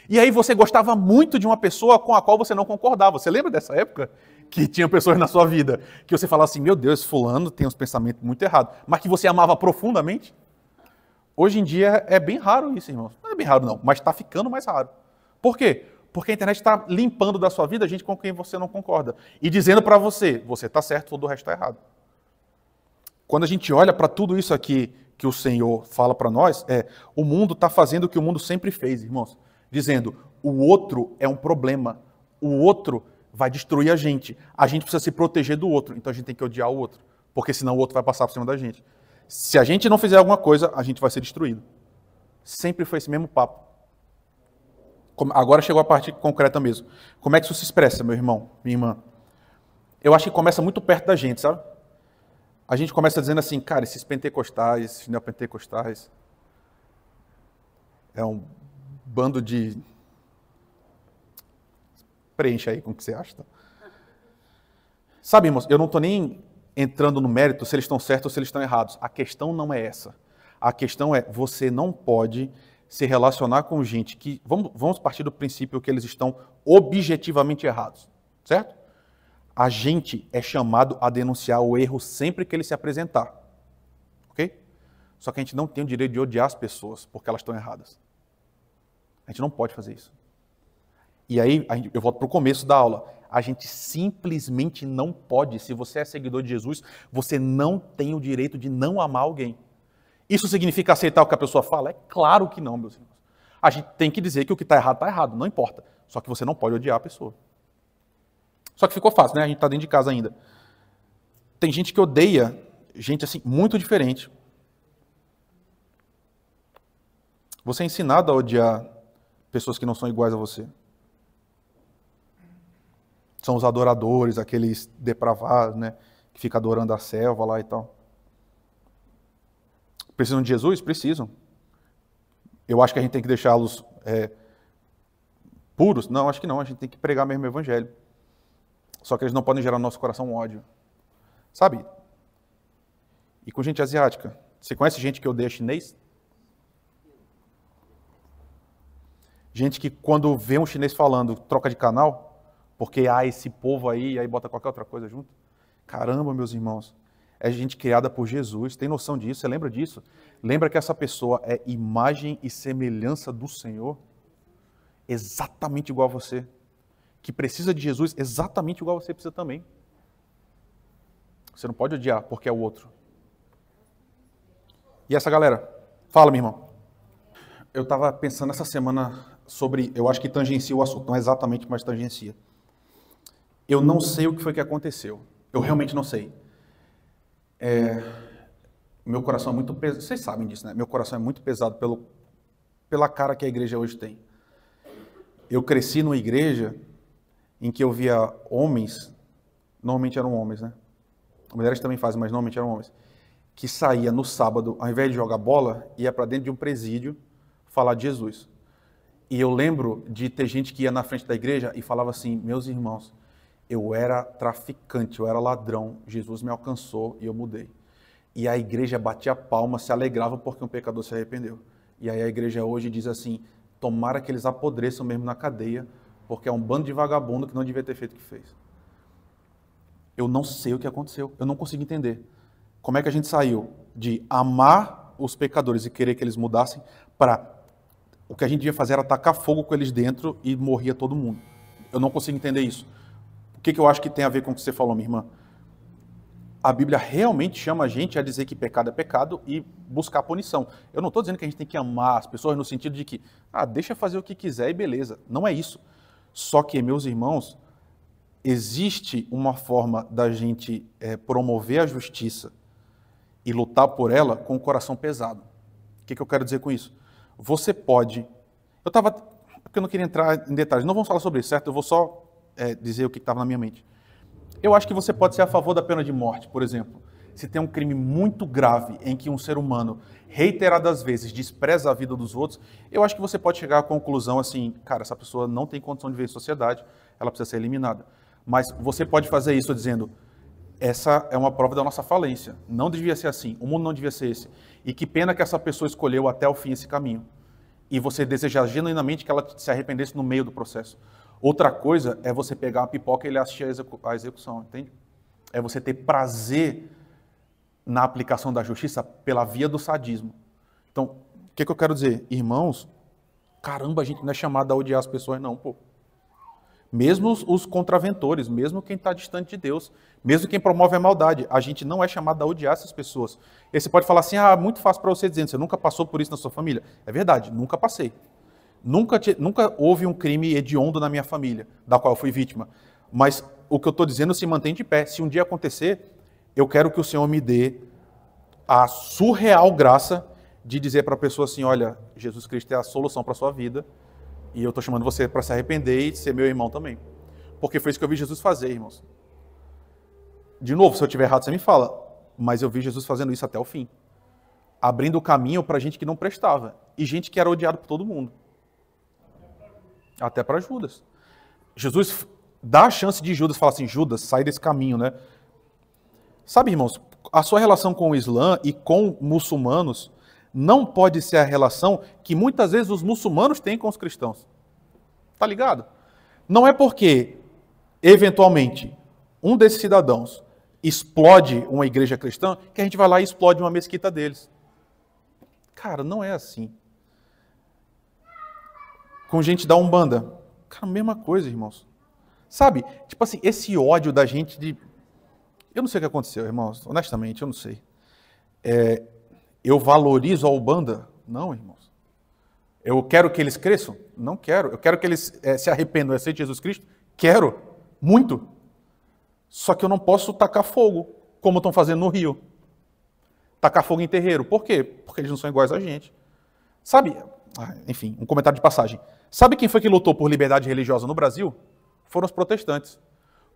E aí você gostava muito de uma pessoa com a qual você não concordava. Você lembra dessa época? Que tinha pessoas na sua vida que você falava assim, meu Deus, esse fulano tem uns pensamentos muito errados. Mas que você amava profundamente. Hoje em dia é bem raro isso, irmãos. Não é bem raro não, mas está ficando mais raro. Por quê? Porque a internet está limpando da sua vida gente com quem você não concorda. E dizendo para você está certo, todo o resto está errado. Quando a gente olha para tudo isso aqui que o Senhor fala para nós, o mundo está fazendo o que o mundo sempre fez, irmãos. Dizendo, o outro é um problema. O outro vai destruir a gente. A gente precisa se proteger do outro. Então a gente tem que odiar o outro. Porque senão o outro vai passar por cima da gente. Se a gente não fizer alguma coisa, a gente vai ser destruído. Sempre foi esse mesmo papo. Agora chegou a parte concreta mesmo. Como é que isso se expressa, meu irmão, minha irmã? Eu acho que começa muito perto da gente, sabe? A gente começa dizendo assim, cara, esses pentecostais, esses neopentecostais, é um bando de... Preencha aí com o que você acha. Tá? Sabe, irmãos, eu não estou nem entrando no mérito se eles estão certos ou se eles estão errados. A questão não é essa. A questão é, você não pode se relacionar com gente que... Vamos partir do princípio que eles estão objetivamente errados, certo? A gente é chamado a denunciar o erro sempre que ele se apresentar, ok? Só que a gente não tem o direito de odiar as pessoas porque elas estão erradas. A gente não pode fazer isso. E aí, eu volto para o começo da aula. A gente simplesmente não pode. Se você é seguidor de Jesus, você não tem o direito de não amar alguém. Isso significa aceitar o que a pessoa fala? É claro que não, meus irmãos. A gente tem que dizer que o que está errado, não importa. Só que você não pode odiar a pessoa. Só que ficou fácil, né? A gente está dentro de casa ainda. Tem gente que odeia gente assim, muito diferente. Você é ensinado a odiar pessoas que não são iguais a você. São os adoradores, aqueles depravados, né? Que ficam adorando a selva lá e tal. Precisam de Jesus? Precisam. Eu acho que a gente tem que deixá-los puros? Não, acho que não. A gente tem que pregar mesmo o evangelho. Só que eles não podem gerar no nosso coração ódio. Sabe? E com gente asiática. Você conhece gente que odeia chinês? Gente que quando vê um chinês falando, troca de canal, porque esse povo aí, e aí bota qualquer outra coisa junto. Caramba, meus irmãos. É gente criada por Jesus. Tem noção disso? Você lembra disso? Lembra que essa pessoa é imagem e semelhança do Senhor? Exatamente igual a você. Que precisa de Jesus exatamente igual a você precisa também. Você não pode odiar porque é o outro. E essa galera? Fala, meu irmão. Eu estava pensando essa semana sobre, eu acho que tangencia o assunto, não é exatamente, mas tangencia. Eu não sei o que foi que aconteceu. Eu realmente não sei. Meu coração é muito pesado. Vocês sabem disso, né? Meu coração é muito pesado pela cara que a igreja hoje tem. Eu cresci numa igreja em que eu via homens, normalmente eram homens, né? Mulheres também fazem, mas normalmente eram homens, que saía no sábado, ao invés de jogar bola, ia para dentro de um presídio falar de Jesus. E eu lembro de ter gente que ia na frente da igreja e falava assim, meus irmãos, eu era traficante, eu era ladrão, Jesus me alcançou e eu mudei. E a igreja batia palma, se alegrava porque um pecador se arrependeu. E aí a igreja hoje diz assim, tomara que eles apodreçam mesmo na cadeia, porque é um bando de vagabundo que não devia ter feito o que fez. Eu não sei o que aconteceu, eu não consigo entender. Como é que a gente saiu de amar os pecadores e querer que eles mudassem para o que a gente devia fazer era tacar fogo com eles dentro e morria todo mundo. Eu não consigo entender isso. O que eu acho que tem a ver com o que você falou, minha irmã? A Bíblia realmente chama a gente a dizer que pecado é pecado e buscar punição. Eu não estou dizendo que a gente tem que amar as pessoas no sentido de que, deixa fazer o que quiser e beleza. Não é isso. Só que, meus irmãos, existe uma forma da gente promover a justiça e lutar por ela com o coração pesado. O que eu quero dizer com isso? Você pode... Porque eu não queria entrar em detalhes. Não vamos falar sobre isso, certo? Eu vou só dizer o que estava na minha mente. Eu acho que você pode ser a favor da pena de morte, por exemplo. Se tem um crime muito grave em que um ser humano, reiteradas vezes, despreza a vida dos outros, eu acho que você pode chegar à conclusão assim, cara, essa pessoa não tem condição de viver em sociedade, ela precisa ser eliminada. Mas você pode fazer isso dizendo, essa é uma prova da nossa falência. Não devia ser assim, o mundo não devia ser esse. E que pena que essa pessoa escolheu até o fim esse caminho. E você desejar genuinamente que ela se arrependesse no meio do processo. Outra coisa é você pegar uma pipoca e ele assistir a execução, entende? É você ter prazer na aplicação da justiça pela via do sadismo. Então, o que eu quero dizer? Irmãos, caramba, a gente não é chamado a odiar as pessoas não, pô. Mesmo os contraventores, mesmo quem está distante de Deus, mesmo quem promove a maldade, a gente não é chamado a odiar essas pessoas. E você pode falar assim, muito fácil para você dizendo, você nunca passou por isso na sua família. É verdade, nunca passei. Nunca houve um crime hediondo na minha família, da qual eu fui vítima. Mas o que eu estou dizendo se mantém de pé. Se um dia acontecer, eu quero que o Senhor me dê a surreal graça de dizer para a pessoa assim, olha, Jesus Cristo é a solução para a sua vida, e eu estou chamando você para se arrepender e ser meu irmão também. Porque foi isso que eu vi Jesus fazer, irmãos. De novo, se eu estiver errado, você me fala, mas eu vi Jesus fazendo isso até o fim. Abrindo o caminho para gente que não prestava, e gente que era odiado por todo mundo. Até para Judas. Jesus dá a chance de Judas falar assim, Judas, sai desse caminho, né? Sabe, irmãos, a sua relação com o Islã e com muçulmanos não pode ser a relação que muitas vezes os muçulmanos têm com os cristãos. Tá ligado? Não é porque, eventualmente, um desses cidadãos explode uma igreja cristã que a gente vai lá e explode uma mesquita deles. Cara, não é assim. Com gente da Umbanda. Cara, mesma coisa, irmãos. Sabe? Tipo assim, esse ódio da gente de... Eu não sei o que aconteceu, irmãos. Honestamente, eu não sei. Eu valorizo a Umbanda? Não, irmãos. Eu quero que eles cresçam? Não quero. Eu quero que eles se arrependam e aceitem Jesus Cristo? Quero. Muito. Só que eu não posso tacar fogo, como estão fazendo no Rio. Tacar fogo em terreiro. Por quê? Porque eles não são iguais a gente. Sabe? Enfim, um comentário de passagem. Sabe quem foi que lutou por liberdade religiosa no Brasil? Foram os protestantes.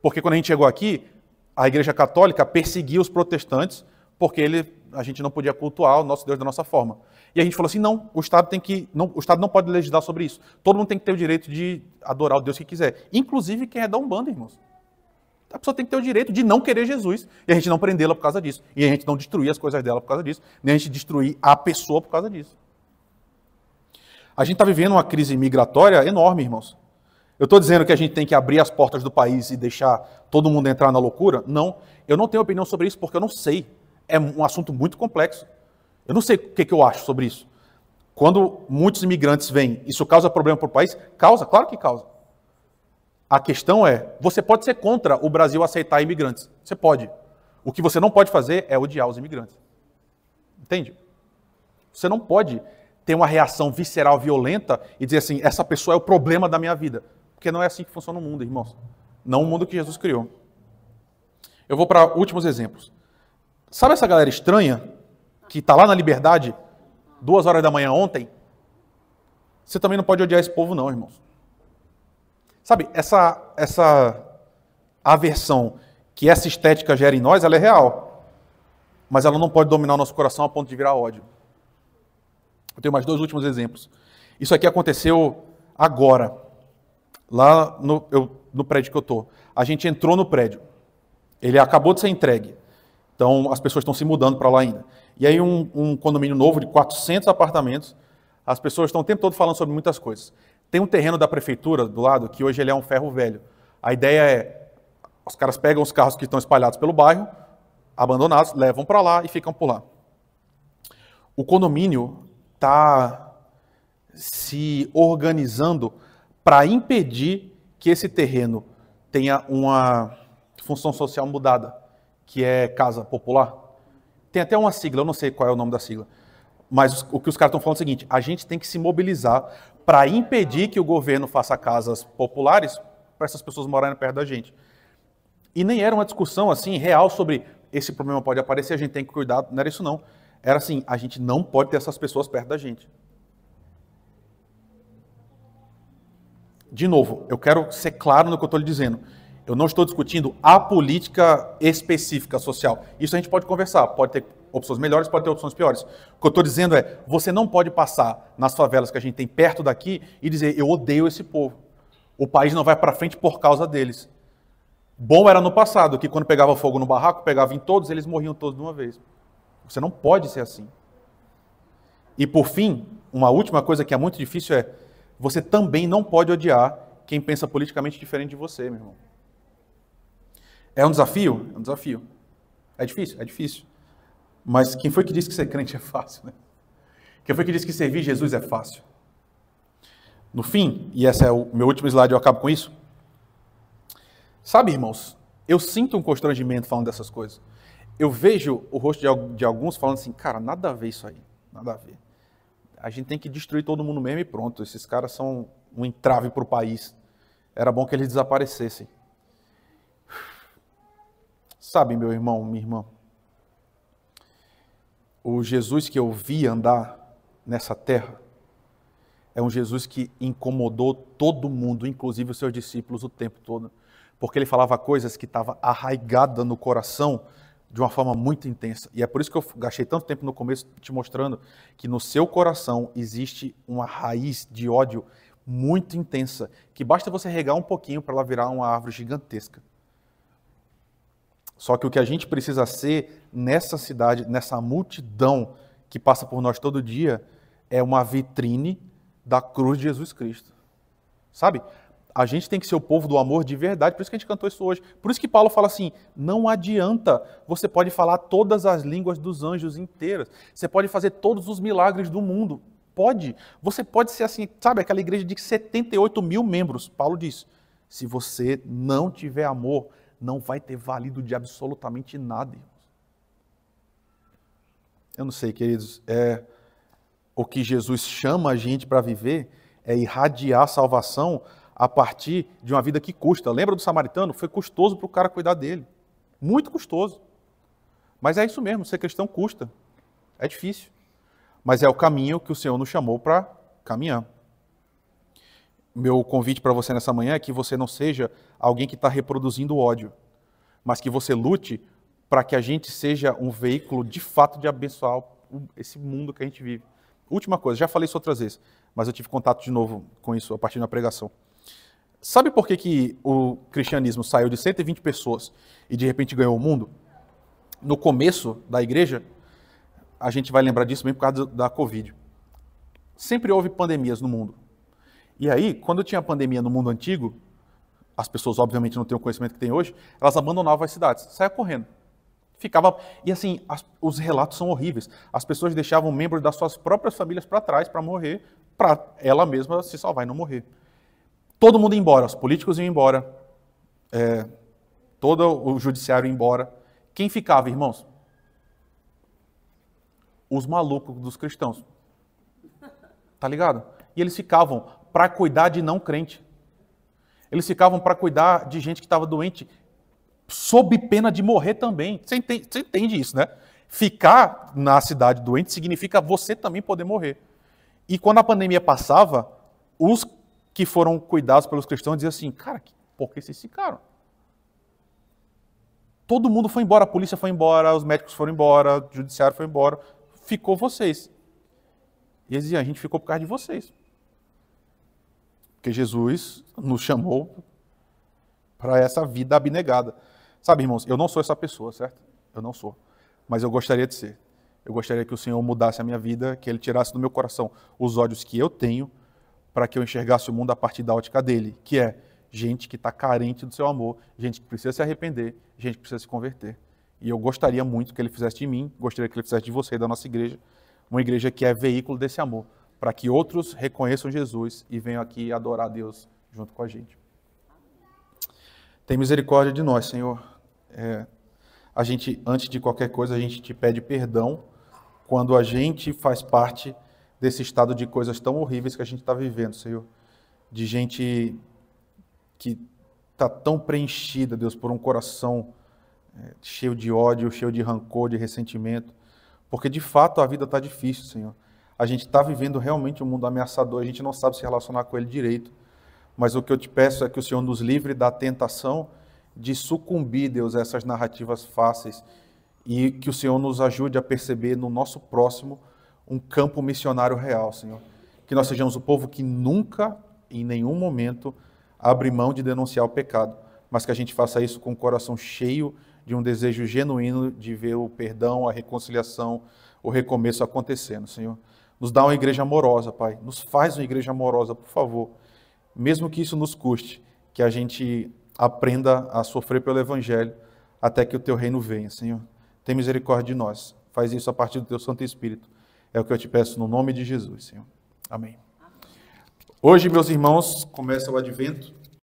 Porque quando a gente chegou aqui, a Igreja Católica perseguia os protestantes porque a gente não podia cultuar o nosso Deus da nossa forma. E a gente falou assim, não, o Estado não pode legislar sobre isso. Todo mundo tem que ter o direito de adorar o Deus que quiser. Inclusive quem é da Umbanda, irmãos. A pessoa tem que ter o direito de não querer Jesus. E a gente não prendê-la por causa disso. E a gente não destruir as coisas dela por causa disso. Nem a gente destruir a pessoa por causa disso. A gente está vivendo uma crise migratória enorme, irmãos. Eu estou dizendo que a gente tem que abrir as portas do país e deixar todo mundo entrar na loucura? Não. Eu não tenho opinião sobre isso porque eu não sei. É um assunto muito complexo. Eu não sei o que eu acho sobre isso. Quando muitos imigrantes vêm, isso causa problema para o país? Causa, claro que causa. A questão é, você pode ser contra o Brasil aceitar imigrantes. Você pode. O que você não pode fazer é odiar os imigrantes. Entende? Você não pode ter uma reação visceral violenta e dizer assim, essa pessoa é o problema da minha vida. Porque não é assim que funciona o mundo, irmãos. Não o mundo que Jesus criou. Eu vou para últimos exemplos. Sabe essa galera estranha que está lá na Liberdade, 2 horas da manhã ontem? Você também não pode odiar esse povo não, irmãos. Sabe, essa aversão que essa estética gera em nós, ela é real. Mas ela não pode dominar o nosso coração a ponto de virar ódio. Eu tenho mais 2 últimos exemplos. Isso aqui aconteceu agora, lá no prédio que eu estou. A gente entrou no prédio. Ele acabou de ser entregue. Então, as pessoas estão se mudando para lá ainda. E aí, um condomínio novo de 400 apartamentos, as pessoas estão o tempo todo falando sobre muitas coisas. Tem um terreno da prefeitura do lado, que hoje ele é um ferro velho. A ideia é, os caras pegam os carros que estão espalhados pelo bairro, abandonados, levam para lá e ficam por lá. O condomínio está se organizando para impedir que esse terreno tenha uma função social mudada, que é casa popular. Tem até uma sigla, eu não sei qual é o nome da sigla, mas o que os caras estão falando é o seguinte, a gente tem que se mobilizar para impedir que o governo faça casas populares para essas pessoas morarem perto da gente. E nem era uma discussão assim real sobre esse problema pode aparecer, a gente tem que cuidar, não era isso não. Era assim, a gente não pode ter essas pessoas perto da gente. De novo, eu quero ser claro no que eu estou lhe dizendo. Eu não estou discutindo a política específica social. Isso a gente pode conversar, pode ter opções melhores, pode ter opções piores. O que eu estou dizendo é, você não pode passar nas favelas que a gente tem perto daqui e dizer, eu odeio esse povo. O país não vai para frente por causa deles. Bom era no passado, que quando pegava fogo no barraco, pegava em todos, eles morriam todos de uma vez. Você não pode ser assim. E por fim, uma última coisa que é muito difícil é, você também não pode odiar quem pensa politicamente diferente de você, meu irmão. É um desafio? É um desafio. É difícil? É difícil. Mas quem foi que disse que ser crente é fácil, né? Quem foi que disse que servir Jesus é fácil? No fim, e esse é o meu último slide, eu acabo com isso. Sabe, irmãos, eu sinto um constrangimento falando dessas coisas. Eu vejo o rosto de alguns falando assim, cara, nada a ver isso aí, nada a ver. A gente tem que destruir todo mundo mesmo e pronto. Esses caras são um entrave para o país. Era bom que eles desaparecessem. Sabe, meu irmão, minha irmã, o Jesus que eu vi andar nessa terra é um Jesus que incomodou todo mundo, inclusive os seus discípulos, o tempo todo. Porque ele falava coisas que estavam arraigadas no coração de uma forma muito intensa. E é por isso que eu gastei tanto tempo no começo te mostrando que no seu coração existe uma raiz de ódio muito intensa, que basta você regar um pouquinho para ela virar uma árvore gigantesca. Só que o que a gente precisa ser nessa cidade, nessa multidão que passa por nós todo dia, é uma vitrine da cruz de Jesus Cristo. Sabe? A gente tem que ser o povo do amor de verdade, por isso que a gente cantou isso hoje. Por isso que Paulo fala assim, não adianta, você pode falar todas as línguas dos anjos inteiras, você pode fazer todos os milagres do mundo, pode. Você pode ser assim, sabe, aquela igreja de 78 mil membros, Paulo diz, se você não tiver amor, não vai ter valido de absolutamente nada, irmãos. Eu não sei, queridos, o que Jesus chama a gente para viver é irradiar a salvação a partir de uma vida que custa. Lembra do samaritano? Foi custoso para o cara cuidar dele. Muito custoso. Mas é isso mesmo, ser cristão custa. É difícil. Mas é o caminho que o Senhor nos chamou para caminhar. Meu convite para você nessa manhã é que você não seja alguém que está reproduzindo ódio, mas que você lute para que a gente seja um veículo de fato de abençoar esse mundo que a gente vive. Última coisa, já falei isso outras vezes, mas eu tive contato de novo com isso a partir da pregação. Sabe por que o cristianismo saiu de 120 pessoas e de repente ganhou o mundo? No começo da igreja, a gente vai lembrar disso mesmo por causa da Covid. Sempre houve pandemias no mundo. E aí, quando tinha pandemia no mundo antigo, as pessoas obviamente não têm o conhecimento que tem hoje, elas abandonavam as cidades, saiam correndo. E assim, os relatos são horríveis. As pessoas deixavam membros das suas próprias famílias para trás para morrer, para ela mesma se salvar e não morrer. Todo mundo ia embora, os políticos iam embora, todo o judiciário ia embora. Quem ficava, irmãos? Os malucos dos cristãos. Tá ligado? E eles ficavam para cuidar de não crente. Eles ficavam para cuidar de gente que estava doente, sob pena de morrer também. Você entende isso, né? Ficar na cidade doente significa você também poder morrer. E quando a pandemia passava, os que foram cuidados pelos cristãos diziam assim, cara, por que vocês ficaram? Todo mundo foi embora, a polícia foi embora, os médicos foram embora, o judiciário foi embora, ficou vocês. E eles diziam, a gente ficou por causa de vocês. Porque Jesus nos chamou para essa vida abnegada. Sabe, irmãos, eu não sou essa pessoa, certo? Eu não sou. Mas eu gostaria de ser. Eu gostaria que o Senhor mudasse a minha vida, que Ele tirasse do meu coração os ódios que eu tenho, para que eu enxergasse o mundo a partir da ótica dele, que é gente que está carente do seu amor, gente que precisa se arrepender, gente que precisa se converter. E eu gostaria muito que Ele fizesse de mim, gostaria que Ele fizesse de você e da nossa igreja, uma igreja que é veículo desse amor, para que outros reconheçam Jesus e venham aqui adorar a Deus junto com a gente. Tem misericórdia de nós, Senhor. A gente, antes de qualquer coisa, a gente te pede perdão quando a gente faz parte desse estado de coisas tão horríveis que a gente está vivendo, Senhor. De gente que está tão preenchida, Deus, por um coração cheio de ódio, cheio de rancor, de ressentimento. Porque, de fato, a vida está difícil, Senhor. A gente está vivendo realmente um mundo ameaçador, a gente não sabe se relacionar com ele direito. Mas o que eu te peço é que o Senhor nos livre da tentação de sucumbir, Deus, a essas narrativas fáceis e que o Senhor nos ajude a perceber no nosso próximo um campo missionário real, Senhor. Que nós sejamos o povo que nunca, em nenhum momento, abre mão de denunciar o pecado, mas que a gente faça isso com o coração cheio de um desejo genuíno de ver o perdão, a reconciliação, o recomeço acontecendo, Senhor. Nos dá uma igreja amorosa, Pai. Nos faz uma igreja amorosa, por favor. Mesmo que isso nos custe, que a gente aprenda a sofrer pelo Evangelho até que o Teu reino venha, Senhor. Tem misericórdia de nós. Faz isso a partir do Teu Santo Espírito. É o que eu te peço no nome de Jesus, Senhor. Amém. Hoje, meus irmãos, começa o Advento.